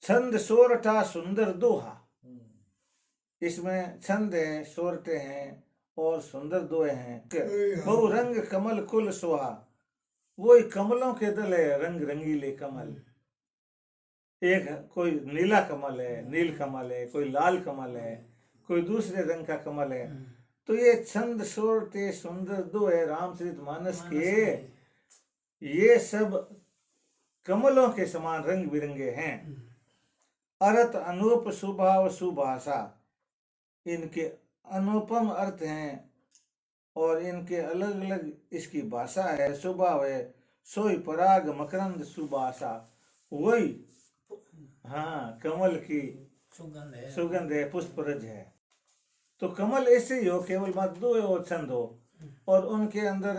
छंद सोरठा सुंदर दोहा, इसमें छंद है, सोरठे हैं और सुंदर दोहे हैं। बहुरंग कमल कुल सोहा, वो कमलों के दल है, रंग रंगीले कमल। एक कोई नीला कमल है, नील कमल है, कोई लाल कमल है, कोई दूसरे रंग का कमल है। तो ये छंद सोरठे सुंदर दो है रामचरितमानस के, ये सब कमलों के समान रंग बिरंगे हैं। अर्थ अनूप सुभाव सुभाषा, इनके अनुपम अर्थ हैं और इनके अलग अलग इसकी भाषा है, स्वभाव है। सोई पराग मकरंद सुभाषा, वही हाँ कमल की सुगंध है, पुष्परज है। तो कमल ऐसे ही हो, केवल मत दो हो छंद हो और उनके अंदर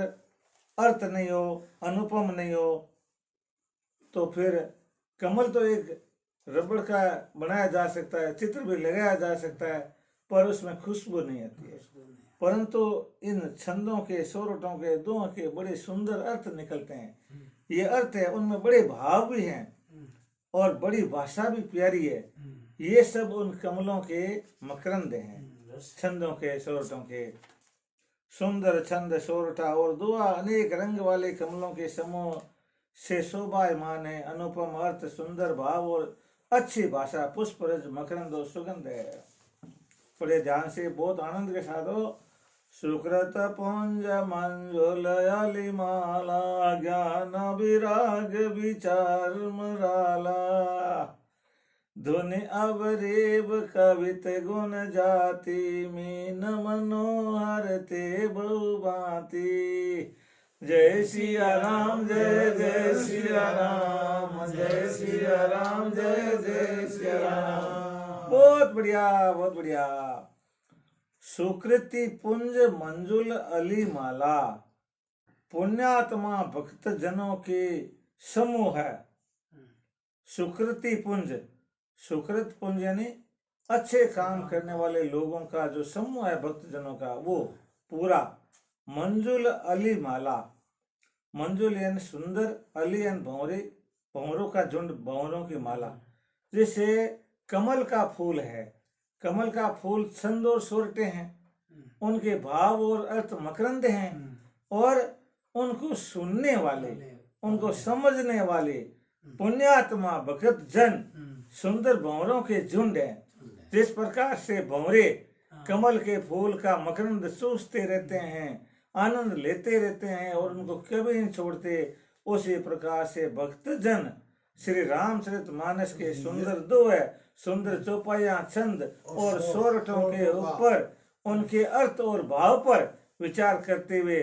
अर्थ नहीं हो, अनुपम नहीं हो, तो फिर कमल तो एक रबड़ का बनाया जा सकता है, चित्र भी लगाया जा सकता है, पर उसमें खुशबू नहीं आती है। परंतु इन छंदों के सोरठों के दोहों के बड़े सुंदर अर्थ निकलते हैं। ये अर्थ है, उनमें बड़े भाव भी हैं और बड़ी भाषा भी प्यारी है। ये सब उन कमलों के मकरंद हैं, छंदों के सोरठों के। सुंदर छंद सोरठा और दुआ अनेक रंग वाले कमलों के समूह से शोभायमान है। अनुपम अर्थ, सुंदर भाव और अच्छी भाषा, पुष्परज मकरंद और सुगंध है। बड़े ध्यान से बहुत आनंद के साथ हो। सुकृत पुंज मंजुल अली माला, ज्ञान विराग विचार मराला, धुनि अवरेब कवित गुण जाति, मीन मनोहर ते बहुभांति। जय सिया राम जय जय सिया राम, जय सिया राम जय जय सिया राम। बहुत बढ़िया बहुत बढ़िया। सुकृति पुंज मंजुल अली माला, पुण्यात्मा भक्त जनों के समूह है। सुकृति पुंज, सुकृत पुंज यानी अच्छे काम करने वाले लोगों का जो समूह है भक्त जनों का, वो पूरा। मंजुल अली माला, मंजुल यानी सुंदर, अली यानी भंवरे, भंवरों का झुंड, भंवरों की माला। जैसे कमल का फूल है, कमल का फूल छंद और सोरठे हैं, उनके भाव और अर्थ मकरंद हैं और उनको सुनने वाले, उनको समझने वाले पुण्यात्मा भगत जन सुंदर भंवरों के झुंड हैं। जिस प्रकार से भंवरे कमल के फूल का मकरंद चूसते रहते हैं, आनंद लेते रहते हैं और उनको कभी नहीं छोड़ते, उसी प्रकार से भक्त जन श्री रामचरितमानस के सुंदर दो है, सुंदर चौपाइयां छंद और सोरठों के ऊपर उनके अर्थ और भाव पर विचार करते हुए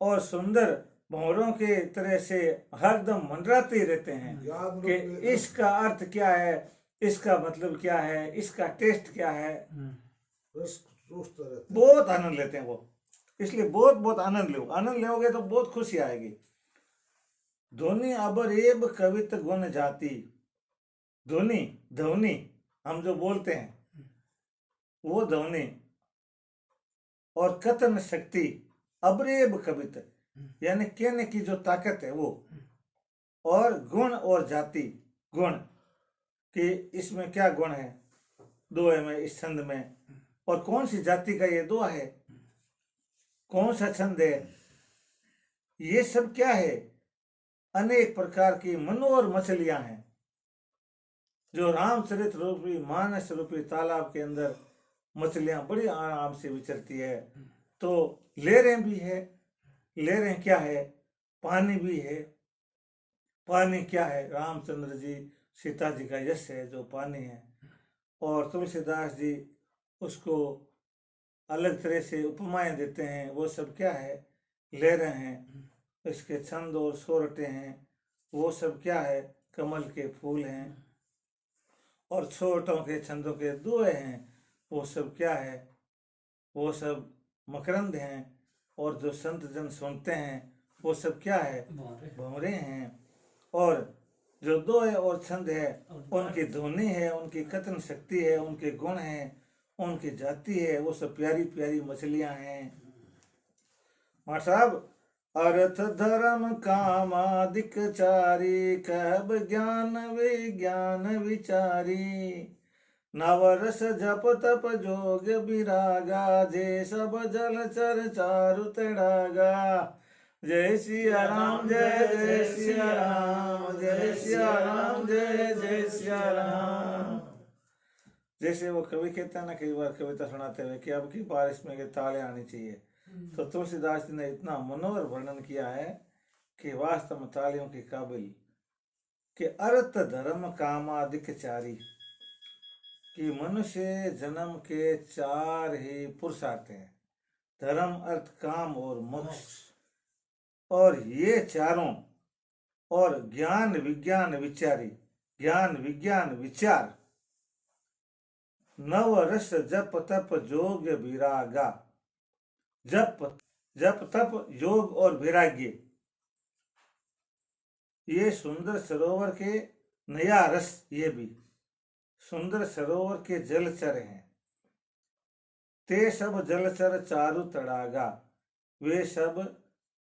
और सुंदर भंवरों के तरह से हरदम मंडराते रहते हैं कि इसका अर्थ क्या है, इसका मतलब क्या है, इसका टेस्ट क्या है। बहुत आनंद लेते हैं वो, इसलिए बहुत बहुत आनंद लो, आनंद लोगे तो बहुत खुशी आएगी। ध्वनि अबरेब कवित गुण जाति, ध्वनि ध्वनि हम जो बोलते हैं वो ध्वनि और कथन शक्ति, अबरेब कवित यानी कहने की जो ताकत है वो, और गुण और जाति, गुण कि इसमें क्या गुण है दोहे में, इस छंद में, और कौन सी जाति का ये दोहा है, कौन सा छंद है, ये सब क्या है। अनेक प्रकार की मनोहर मछलियां हैं जो रामचरित रूपी मानस रूपी तालाब के अंदर मछलियां बड़ी आराम से विचरती है। तो लहरें भी है, लहरें क्या है, पानी भी है। पानी क्या है, रामचंद्र जी सीता जी का यश है जो पानी है, और तुलसीदास जी उसको अलग तरह से उपमाएं देते हैं, वो सब क्या है, लहरें हैं। इसके छंद और सोरठे हैं, वो सब क्या है, कमल के फूल हैं। और छोटों के छंदों के दोहे हैं, वो सब क्या है, वो सब मकरंद हैं। और जो संत जन सुनते हैं वो सब क्या है, भंवरे हैं। और जो दोहे और छंद है उनकी ध्वनि है, उनकी कथन शक्ति है, उनके गुण हैं, उनकी जाति है, वो सब प्यारी प्यारी मछलियां हैं। मां साहब, अर्थ धर्म काम आदिक चारी, कहब ज्ञान विज्ञान विचारी। नवरस जप तप जोग विरागा, जे सब जल चर चारु तड़ागा। जय सिया राम जय जय सिया राम, जय सिया राम जय जय सिया राम। जैसे वो कवि कहता है ना, कई बार कविता सुनाते हुए कि अब की बारिश में के ताले आनी चाहिए, तो तुलसीदास जी ने इतना मनोहर वर्णन किया है कि वास्तव में तालियों के काबिल, कि अर्थ धर्म कामादिक चारी, कि मनुष्य जन्म के चार ही पुरुषार्थ हैं, धर्म अर्थ काम और मोक्ष, और ये चारों, और ज्ञान विज्ञान विचारी, ज्ञान विज्ञान विचार, नव रस जप तप जोग विरागा, जप तप योग और वैराग्य, ये सुंदर सरोवर के नया रस, ये भी सुंदर सरोवर के जलचर हैं, ते सब जलचर चारु तड़ागा, वे सब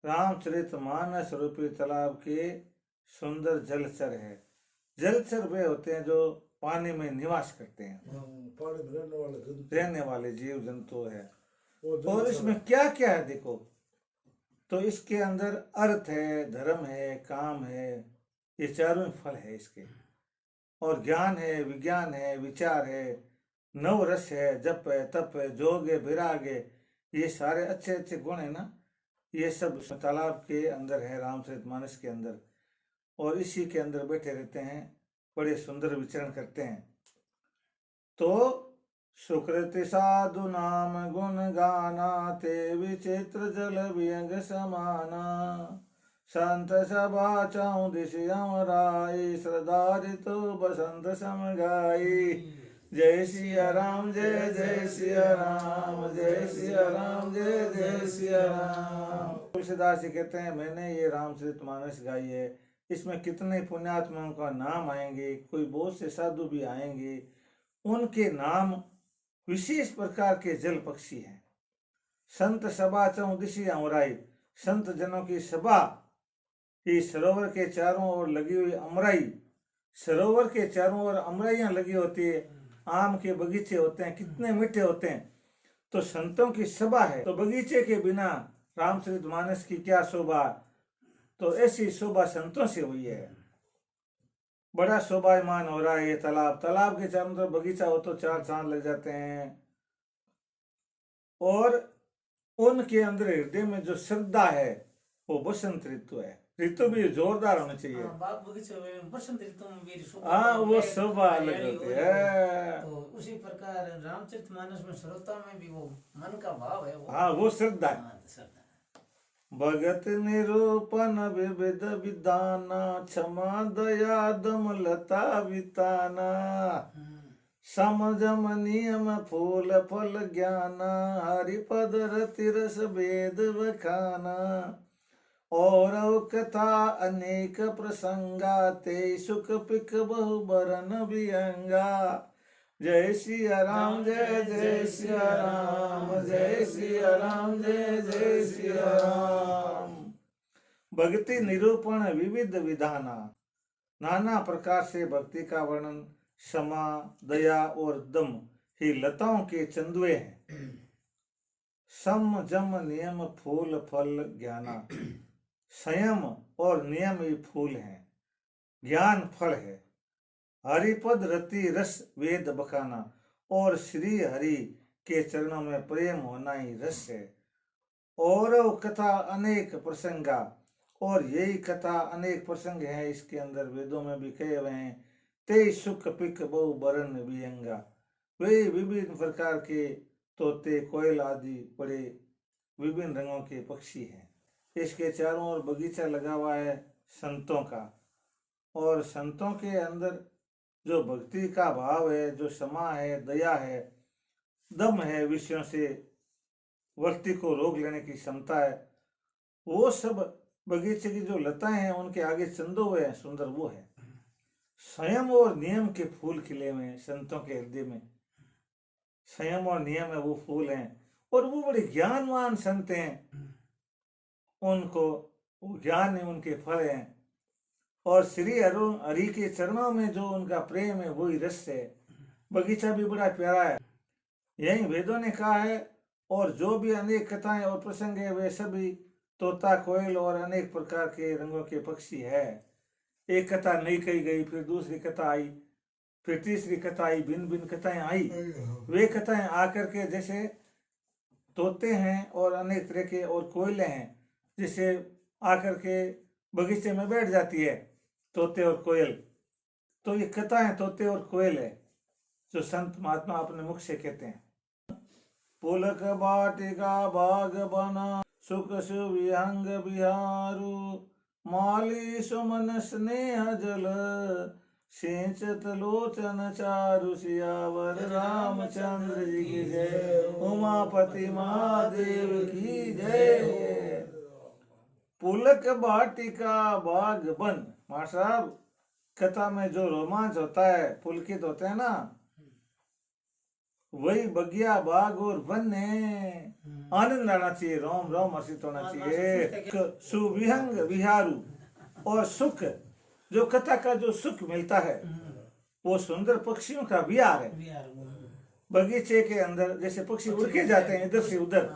रामचरितमानस रूपी तालाब के सुंदर जलचर है। जलचर वे होते हैं जो पानी में निवास करते हैं, पानी में रहने वाले जीव जंतु है। वो और इसमें क्या क्या है देखो, तो इसके अंदर अर्थ है, धर्म है, काम है, ये चारों फल है इसके, और ज्ञान है, विज्ञान है, विचार है, नव रस है, जप है, तप है, जोग है, विराग है, ये सारे अच्छे अच्छे गुण है ना, ये सब तालाब के अंदर है, रामचरितमानस के अंदर, और इसी के अंदर बैठे रहते हैं, बड़े सुंदर विचरण करते हैं। तो सुकृति साधु नाम गुण गाना, ते विचित्र जल व्यंग समाना, संत सभा चौ दिशयम राई, श्रद्धारित बसंत समगाई, जय सिया राम जय जय सिया राम, जय सिया राम जय जय सिया राम। तुलसीदास जी कहते हैं मैंने ये रामचरितमानस गाई है, इसमें कितने पुण्यात्माओं का नाम आएंगे, कोई बहुत से साधु भी आएंगे, उनके नाम विशेष प्रकार के जल पक्षी हैं। संत सभा चौ दिशा अमराई, संत जनों की सभा, ये सरोवर के चारों ओर लगी हुई अमराई, सरोवर के चारों ओर अमराइयां लगी होती है, आम के बगीचे होते हैं, कितने मीठे होते हैं, तो संतों की सभा है, तो बगीचे के बिना रामचरितमानस की क्या शोभा, तो ऐसी शोभा संतों से हुई है। बड़ा शोभायमान हो रहा है ये तालाब, तालाब के चारों तरफ बगीचा हो तो चार चांद लग जाते हैं, और उनके अंदर हृदय में जो श्रद्धा है वो बसंत ऋतु है। ऋतु भी जोरदार होनी चाहिए, बाग बगीचे में बसंत ऋतु में भी हाँ वो शोभा अलग होती है। तो उसी प्रकार रामचरितमानस में श्रोता में भी वो मन का भाव है, वो हाँ वो श्रद्धा है। हाँ, श्रद्धा। भगत निरूपण विविध विधाना, क्षमा दया दम लता विताना, समझम नियम फूल फल ज्ञाना, हरिपद रति रस भेद बखाना, और कथा अनेक प्रसंगा, ते सुख पिक बहु बरन विहंगा, जय सिया राम जय जय सिया राम, जय सिया राम जय जय सिया राम। भक्ति निरूपण विविध विधाना, नाना प्रकार से भक्ति का वर्णन, क्षमा दया और दम ही लताओं के चंदुए हैं। सम जम नियम फूल फल ज्ञाना, संयम और नियम ही फूल हैं, ज्ञान फल है। हरिपद रति रस वेद बखाना, और श्री हरि के चरणों में प्रेम होना ही रस है। और कथा अनेक प्रसंगा, और यही कथा अनेक प्रसंग हैं इसके अंदर, वेदों में भी कहे हुए हैं। ते सुख पिक बहु बरन विहंगा, वे विभिन्न प्रकार के तोते कोयल आदि बड़े विभिन्न रंगों के पक्षी हैं। इसके चारों ओर बगीचा लगा हुआ है संतों का, और संतों के अंदर जो भक्ति का भाव है, जो क्षमा है, दया है, दम है, विषयों से व्यक्ति को रोक लेने की क्षमता है, वो सब बगीचे की जो लताएं हैं उनके आगे चंदो हुए हैं सुंदर, वो है। संयम और नियम के फूल खिले हुए हैं संतों के हृदय में, संयम और नियम है वो फूल हैं, और वो बड़े ज्ञानवान संत हैं, उनको ज्ञान है, उनके फल हैं। और श्री हरि के चरणों में जो उनका प्रेम है वही रस है। बगीचा भी बड़ा प्यारा है, यही वेदों ने कहा है, और जो भी अनेक कथाएं और प्रसंग है वे सभी तोता कोयल और अनेक प्रकार के रंगों के पक्षी है। एक कथा नहीं कही गई, फिर दूसरी कथा आई, फिर तीसरी कथा आई, भिन्न भिन्न कथाएं आई। वे कथाएं आकर के जैसे तोते हैं और अनेक तरह के और कोयले हैं, जिसे आकर के बगीचे में बैठ जाती है तोते और कोयल। तो ये कथाएं तोते और कोयल है जो संत महात्मा अपने मुख से कहते हैं। पुलक बाटिका बाग बना सुख सुविहंग बिहारू, माली सुमन स्नेह जल सिंचत लोचन चारु, सियावर रामचंद्र जी की जय, उमापति महादेव की जय। पुलक बाटिका बाग बन, मां साहब कथा में जो रोमांच होता है, पुलकित होते हैं ना, वही बगिया बाग और वन है। आनंद आना चाहिए, रोम रोम हर्षित होना चाहिए। सुविहंग विहारू, और सुख, जो कथा का जो सुख मिलता है वो सुंदर पक्षियों का विहार है। बगीचे के अंदर जैसे पक्षी उड़ के जाते हैं इधर से उधर,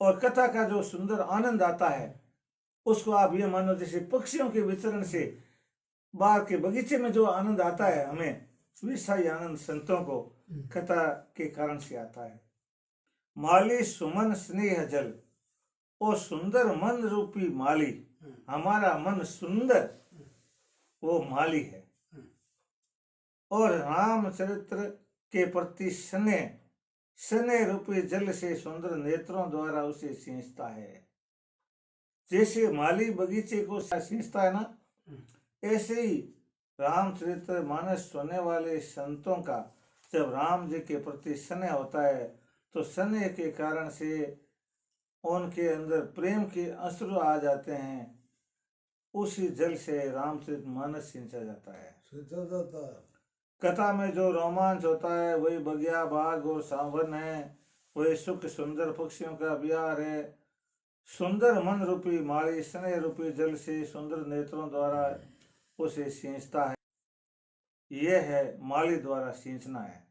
और कथा का जो सुंदर आनंद आता है उसको आप ये मानो जैसे पक्षियों के विचरण से बाहर के बगीचे में जो आनंद आता है हमें, वैसा ही आनंद संतों को कथा के कारण से आता है। माली सुमन स्नेह जल, और सुंदर मन रूपी माली, हमारा मन सुंदर वो माली है। और रामचरित्र के प्रति स्नेह, स्नेह रूपी जल से सुंदर नेत्रों द्वारा उसे सींचता है। जैसे माली बगीचे को सींचता है ना, ऐसे ही रामचरित्र मानस सुनने वाले संतों का जब राम जी के प्रति स्नेह होता है तो स्नेह के कारण से उनके अंदर प्रेम के अश्रु आ जाते हैं। उसी जल से रामचरित मानस सिंचा जाता है। कथा में जो रोमांच होता है वही बगिया बाग और सावन है, वही सुख सुंदर पक्षियों का विहार है। सुंदर मन रूपी माली स्नेह रूपी जल से सुंदर नेत्रों द्वारा उसे सींचता है। यह है माली द्वारा सींचना है।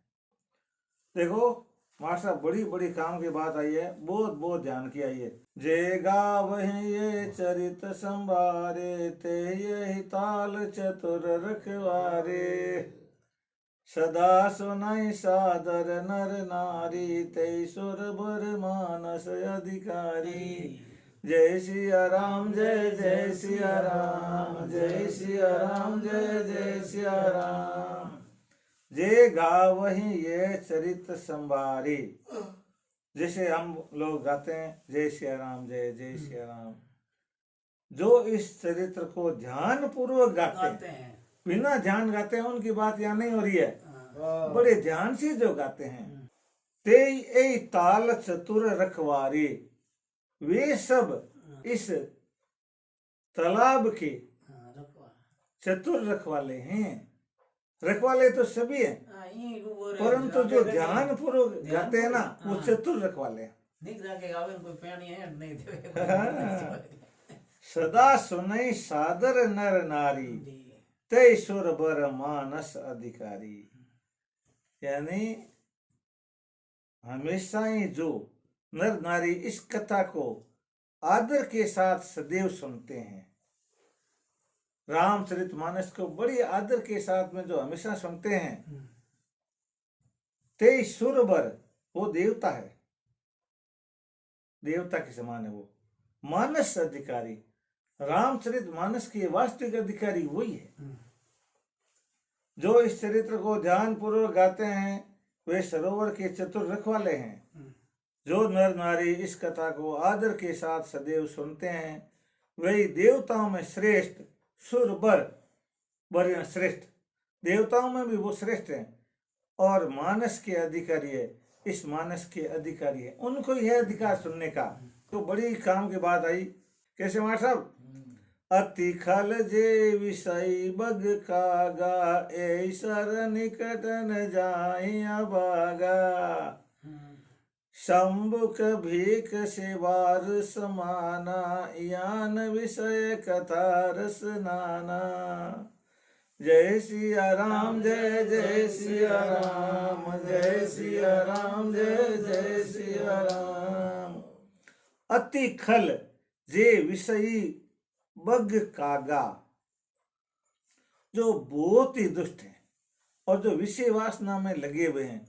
देखो मास्टर साहब, बड़ी बड़ी काम की बात आई है, बहुत बहुत ध्यान की आई है। जे गावहि ये चरित संभारे, ते यही ताल चतुर रखवारे, सदा सुनाई सादर नर नारी, ते सुर बर मानस अधिकारी। जय सिया राम जय जय सिया राम, जय सिया राम जय जय सिया राम। जे गावहि ये चरित संभारी, जैसे हम लोग गाते हैं जय सिया राम जय जय सिया राम, जो इस चरित्र को ध्यान पूर्वक गाते हैं, बिना ध्यान गाते हैं उनकी बात यहाँ नहीं हो रही है, बड़े ध्यान से जो गाते हैं। ते ए ताल चतुर रखवारी, वे सब इस तालाब के चतुर रखवाले हैं। रखवाले तो सभी हैं, परंतु जो ध्यान पूर्वक गाते हैं ना वो चतुर रखवाले हैं। सदा सुनई सादर नर नारी, ते सुर बर मानस अधिकारी। यानी हमेशा ही जो नर नारी इस कथा को आदर के साथ सदैव सुनते हैं, रामचरितमानस को बड़ी आदर के साथ में जो हमेशा सुनते हैं, ते सुरबर, वो देवता है, देवता के समान है वो। मानस अधिकारी, रामचरितमानस के वास्तविक अधिकारी वही है। जो इस चरित्र को ध्यान पूर्वक गाते हैं वे सरोवर के चतुर रखवाले हैं। जो नर नारी इस कथा को आदर के साथ सदैव सुनते हैं वही देवताओं में श्रेष्ठ, सुर बर, बर श्रेष्ठ, देवताओं में भी वो श्रेष्ठ हैं और मानस के अधिकारी है, इस मानस के अधिकारी है, उनको यह अधिकार सुनने का। तो बड़ी काम की बात आई। कैसे मार साहब? अति खल जे विषय बग कागा, ऐसर निकट न जाई अबागा, शंभुक भीख से वार समाना, यान विषय कथा रस नाना। जय सिया राम जय जय सिया राम, जय सिया राम जय जय सिया राम। अति खल जे विषयी बग कागा, जो बहुत ही दुष्ट है, और जो विषय वासना में लगे हुए हैं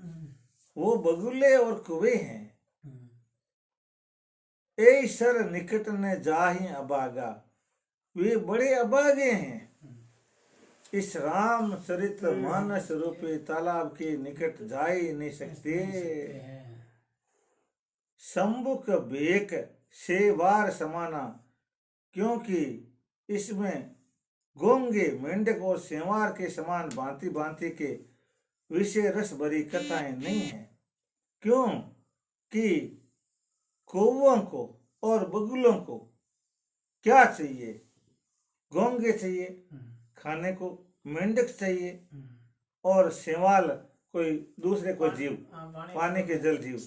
वो बगुले और कुएं हैं। ए सर निकट ने जाहि अभागा, वे बड़े अभागे हैं। इस रामचरित मानस रूपी तालाब के निकट जा ही नहीं सकते। सम्मुख बेक से वार समाना, क्योंकि इसमें गोंगे, मेंढक और सेंवार के समान भांति भांति के विषय रस भरी कथाएं नहीं है। क्यों कि कौवों को और बगुलों को क्या चाहिए? गोंगे चाहिए खाने को, मेंढक चाहिए, और सेवाल कोई दूसरे को जीव, पानी के जल जीव।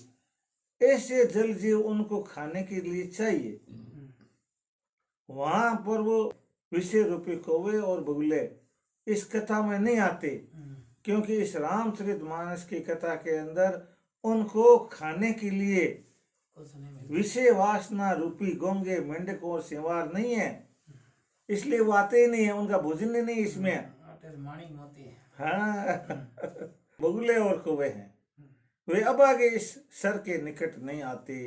ऐसे जल जीव उनको खाने के लिए चाहिए। वहां पर वो विषय रूपी कौवे और बगुले इस कथा में नहीं आते, क्योंकि इस रामचरित मानस की कथा के अंदर उनको खाने के लिए विषय वासना रूपी गोंगे, मेंढक और सेवार नहीं है, इसलिए वो आते ही नहीं है। उनका भोजन ही नहीं इसमें। हाँ, बगुले और कौवे हैं, वे अब आगे इस सर के निकट नहीं आते,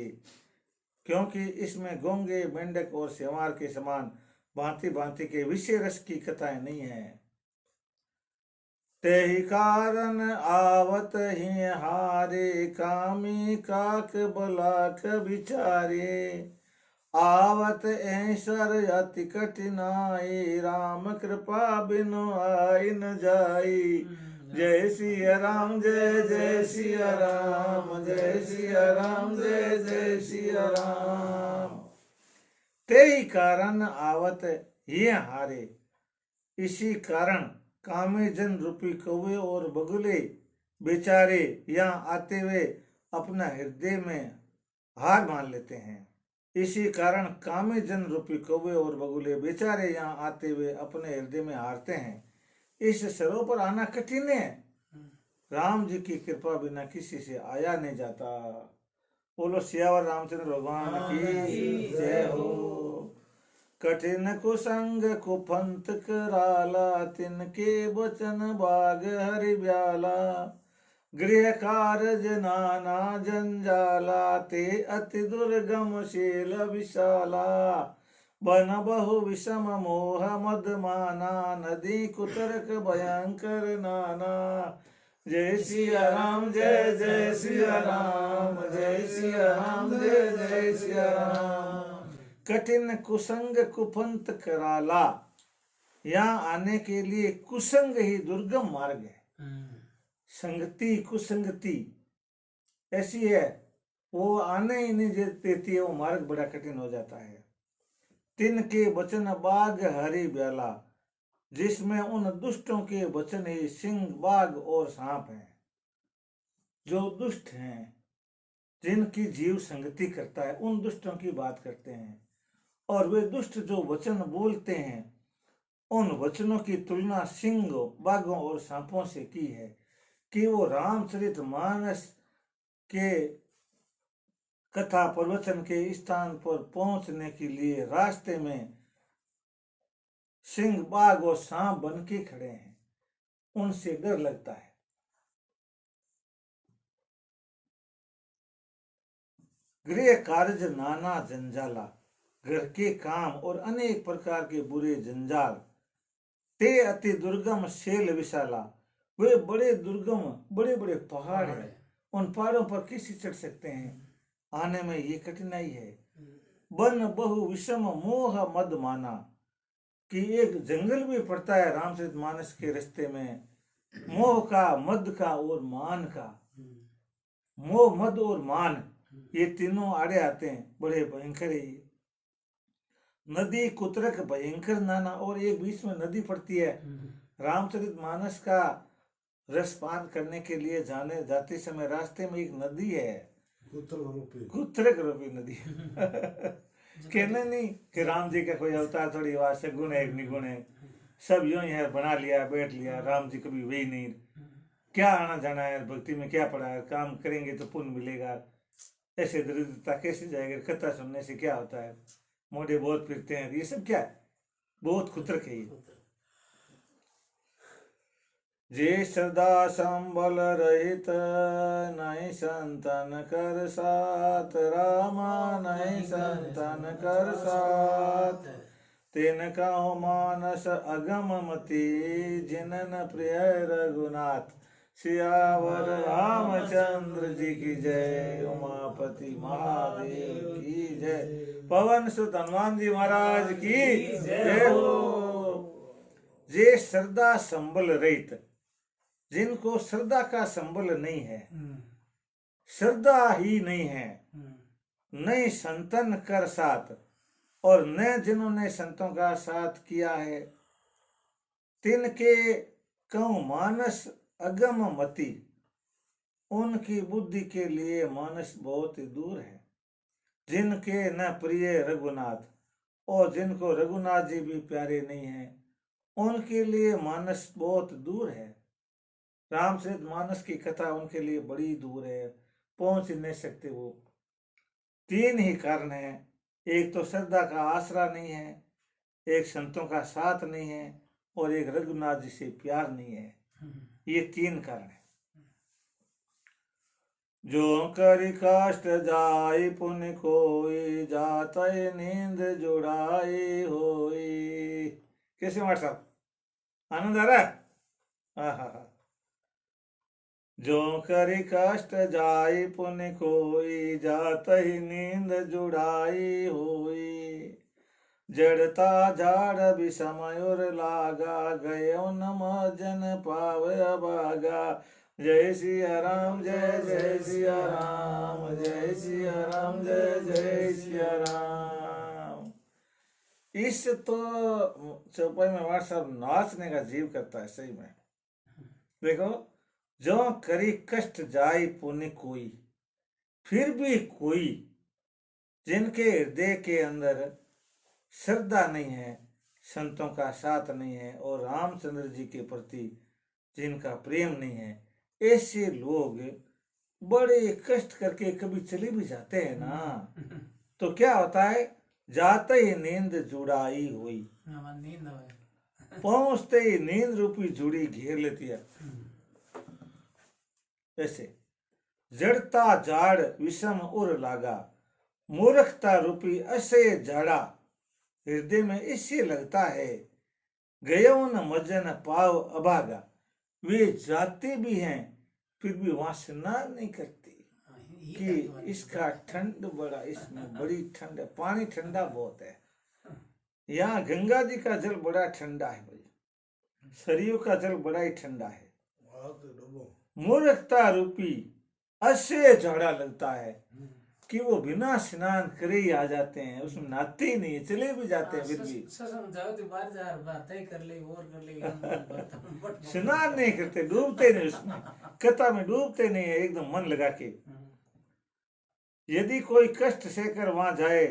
क्योंकि इसमें गोंगे, मेंढक और सेवार के समान भांति भांति के विषय रस की कथाएं नहीं है। तेहि कारण आवत ही हारे, कामी काक बलाक विचारे। आवत ऐसर अति कठिनाई, राम कृपा बिनु आई न जाई। जय सिया राम, जय जय सिया राम, जय सिया राम, जय जय सिया राम। तेहि कारण आवत ये हारे, इसी कारण कामी जन रूपी कौवे और बगुले बेचारे यहाँ आते हुए अपना हृदय में हार मान लेते हैं। इसी कारण कामी जन रूपी कौवे और बगुले बेचारे यहाँ आते हुए अपने हृदय में हारते हैं। इस सरोवर पर आना कठिन है, राम जी की कृपा बिना किसी से आया नहीं जाता। बोलो सियावर रामचंद्र भगवान की जय हो। कठिन कुसंग कुपंथ कराला, तिनके बचन बाग हरि ब्याला। गृह कारज नाना जंजाला, ते अति दुर्गम शील विशाला। बन बहु विषम मोह मदमाना, नदी कुतरक भयंकर नाना। जय सिया राम, जय जय सिया राम, जय सिया राम, जय जय सिया राम। कठिन कुसंग कुपंथ कराला, यहाँ आने के लिए कुसंग ही दुर्गम मार्ग है। संगति कुसंगति ऐसी है, वो आने ही नहीं देती है, वो मार्ग बड़ा कठिन हो जाता है। तिनके वचन बाघ हरि ब्याला, जिसमें उन दुष्टों के वचन ही सिंह, बाघ और सांप हैं। जो दुष्ट हैं, जिनकी जीव संगति करता है, उन दुष्टों की बात करते हैं। और वे दुष्ट जो वचन बोलते हैं, उन वचनों की तुलना सिंहों, बाघों और सांपों से की है कि वो रामचरित मानस के कथा प्रवचन के स्थान पर पहुंचने के लिए रास्ते में सिंह, बाघ और सांप बन के खड़े हैं, उनसे डर लगता है। गृह कार्य नाना जंजाला, घर के काम और अनेक प्रकार के बुरे जंजाल। ते अति दुर्गम शैल विशाला, वे बड़े दुर्गम बड़े बड़े पहाड़ हैं, उन पहाड़ों पर कैसे चढ़ सकते हैं? आने में ये कठिनाई है। बन बहु विषम मोह मद माना, कि एक जंगल भी पड़ता है रामचरित मानस के रास्ते में, मोह का, मद का और मान का। मोह, मद और मान, ये तीनों आड़े आते हैं, बड़े भयंकर है ये। नदी कुतरक भयंकर नाना, और एक बीच में नदी पड़ती है। रामचरित मानस का रसपान करने के लिए जाते समय रास्ते में एक नदी है, कुतरक रूपी नदी। कहना नहीं कि राम जी का कोई अवतार थोड़ी वहां से गुण है निगुण है, सब यूं ही है, बना लिया बैठ लिया। राम जी कभी वही नहीं, क्या आना जाना है, भक्ति में क्या पड़ा है, काम करेंगे तो पुण्य मिलेगा, ऐसे दरिद्रता कैसे जाएगी, कथा सुनने से क्या होता है, मोढ़े बहुत फिरते हैं, ये सब क्या है, बहुत कुतरक है ये। जे श्रद्धा संबल रहित नहीं संतन कर साथ, रामा नहीं संतन कर साथ। तिनका हो मानस अगम मति, जिनन प्रिय रघुनाथ। सियावर रामचंद्र जी की जय, उमापति महादेव की जय, पवन सुत हनुमान जी महाराज की जय हो। जे श्रद्धा संबल रहित, जिनको श्रद्धा का संबल नहीं है, श्रद्धा ही नहीं है, नहीं संतन कर साथ, और न जिन्होंने संतों का साथ किया है, तिनके कहूं मानस अगम मति, उनकी बुद्धि के लिए मानस बहुत ही दूर है। जिनके न प्रिय रघुनाथ, और जिनको रघुनाथ जी भी प्यारे नहीं हैं, उनके लिए मानस बहुत दूर है। रामचरित मानस की कथा उनके लिए बड़ी दूर है, पहुंच नहीं सकते वो। तीन ही कारण है, एक तो श्रद्धा का आसरा नहीं है, एक संतों का साथ नहीं है, और एक रघुनाथ जी से प्यार नहीं है। ये तीन कारण है। जो करि कष्ट जाय पुण्य कोई, जातय नींद जुड़ाई होई। कैसे मार साहब, आनंद आ रहा है? आहा। जो करि कष्ट जाय पुण्य कोई, जातहि नींद जुड़ाई होई। जड़ता झाड़ विषमयुर लागा, गयो नम जन पावे अभागा। जय सिया राम, जय जय सिया राम, जय सिया राम, जय जय सिया राम। इस तो चौपाई में हमारे साहब नाचने का जीव करता है सही में। देखो, जो करी कष्ट जाय पुण्य कोई, फिर भी कोई जिनके हृदय के अंदर श्रद्धा नहीं है, संतों का साथ नहीं है, और रामचंद्र जी के प्रति जिनका प्रेम नहीं है, ऐसे लोग बड़े कष्ट करके कभी चले भी जाते हैं ना, तो क्या होता है, जाते ही नींद जुड़ाई हुई, पहुंचते ही नींद रूपी जुड़ी घेर लेती है। ऐसे जड़ता जाड़ विषम उर लागा, मूर्खता रूपी असे जाड़ा हृदय में इससे लगता है। गयो न मजन पाव अभागा, वे जाते भी हैं फिर भी वहां स्नान नहीं करते कि इसका ठंड बड़ा, इसमें बड़ी ठंड है, पानी ठंडा बहुत है। यहाँ गंगा जी का जल बड़ा ठंडा है भाई, सरयू का जल बड़ा ही ठंडा है। मूर्खता रूपी असे झाड़ा लगता है कि वो बिना स्नान करे ही आ जाते हैं, उसमें नहाते ही नहीं, चले भी जाते हैं फिर भी स्नान नहीं करते, डूबते नहीं उसमें, कथा में डूबते नहीं है एकदम मन लगा के। यदि कोई कष्ट सहकर वहां जाए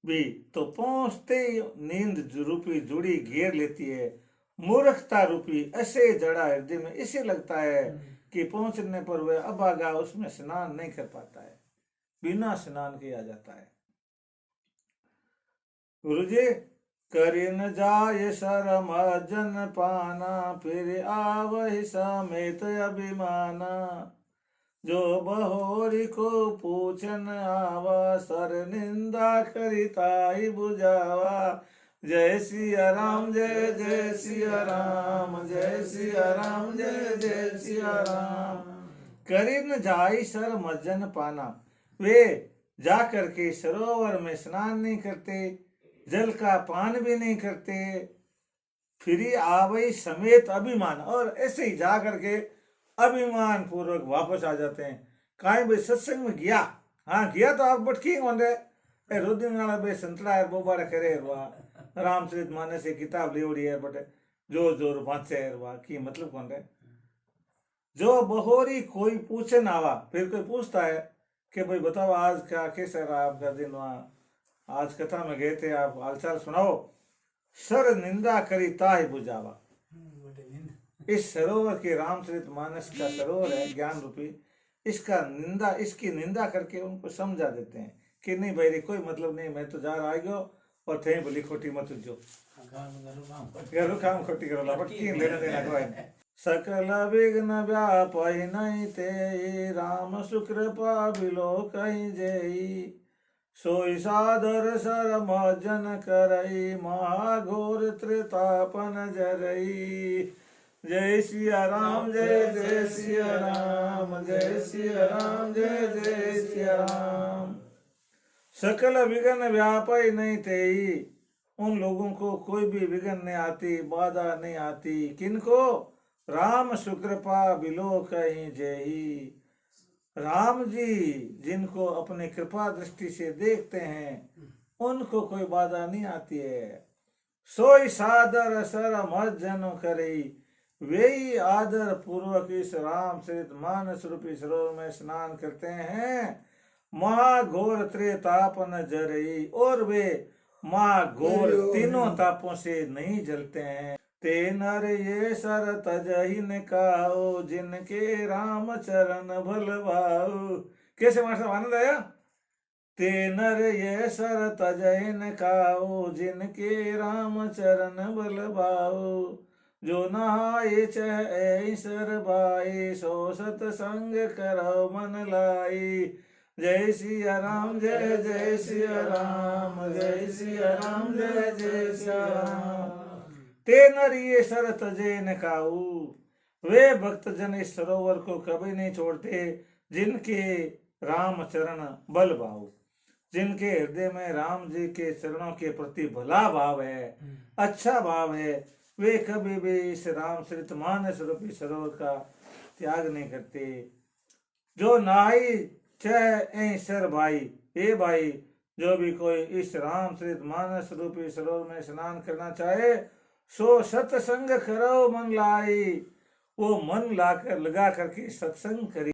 भी तो पहुंचते ही नींद रूपी जुड़ी घेर लेती है। मूर्खता रूपी ऐसे जड़ा हृदय में इसे लगता है कि पहुंचने पर वह अभागा उसमें स्नान नहीं कर पाता है, बिना स्नान के आ जाता है। गुरु जी, करे न जाय शरम जन पाना, फिर आवहि समेत अभिमाना। जो बहोरी को पूछन आवा, सर निंदा करिताई बुझावा। जय सिया राम, जय जय सिया राम, जय सिया राम, जय जय सिया राम। करे न जाय शरम जन पाना, वे जा करके सरोवर में स्नान नहीं करते, जल का पान भी नहीं करते, फिर आवई समेत अभिमान, और ऐसे ही जा करके अभिमान पूर्वक वापस आ जाते हैं। काई भाई सत्संग में गया, हाँ गया तो आप बटकी कौन रहे रोदिन वाला बे संतरा है बोबाड़ा करे रुआ, रामचरित मानस से किताब लेवड़ी है बटे जोर जोर बाँचे है रुआ की मतलब कौन रहे। जो बहोरी कोई पूछे ना आवा, फिर कोई पूछता है कि भाई बताओ आज क्या कैसा रहा आपका दिन, वहाँ आज कथा में गए थे, आप हालचाल सुनाओ। सर निंदा करी ताहि बुझावा। इस सरोवर के रामचरित मानस का सरोवर है ज्ञान रूपी, इसका निंदा, इसकी निंदा करके उनको समझा देते हैं कि नहीं भाई कोई मतलब नहीं, मैं तो जा रहा गयो और थे भली खोटी मत जो घरों काम खोटी करो, लेना देना को है। सकल विघ्न व्यापहि नहीं ते, राम सुकृपा बिलो कहीं जेई। सोई सादर सरम जन करई, महाघोर त्रितापन जरई। जय सिया राम, जय जय सिया राम, जय सिया राम, जय जय सिया राम। सकल विघ्न व्यापई नहीं तेई, उन लोगों को कोई भी विघ्न नहीं आती, बाधा नहीं आती। किनको? राम सुकृपा बिलो कहीं जेही। राम जी जिनको अपनी कृपा दृष्टि से देखते हैं उनको कोई बाधा नहीं आती है। सोई सादर सरम जन करई, वे ही आदर पूर्वक इस राम चरित मानस रूपी सरोवर में स्नान करते हैं। महाघोर त्रितापन जरई, और वे महाघोर तीनों तापों से नहीं जलते हैं। ते नर ये सर तजहिन काओ, जिनके राम चरण भल भाऊ। कैसे मास्टर आनंद आया? ते नर ये सर तजहिन काओ, जिनके राम चरण भल भाऊ। जो नहाए चह सर बाई, सो सतसंग करो मन लाई। जय सिया राम, जय जय सिया राम, जय सिया राम, जय जय सिया राम। ते नर ये सर तजे न काऊ, वे भक्त जन इस सरोवर को कभी नहीं छोड़ते जिनके राम चरण बल भाव, जिनके हृदय में राम जी के चरणों के प्रति भला भाव है, अच्छा भाव है, वे कभी भी इस रामचरित मानस रूपी सरोवर का त्याग नहीं करते। जो नाई छह सर भाई, ये भाई जो भी कोई इस रामचरित मानस रूपी सरोवर में स्नान करना चाहे, सो सत्संग करो मन लाई। वो मन लाकर लगा करके सत्संग करे।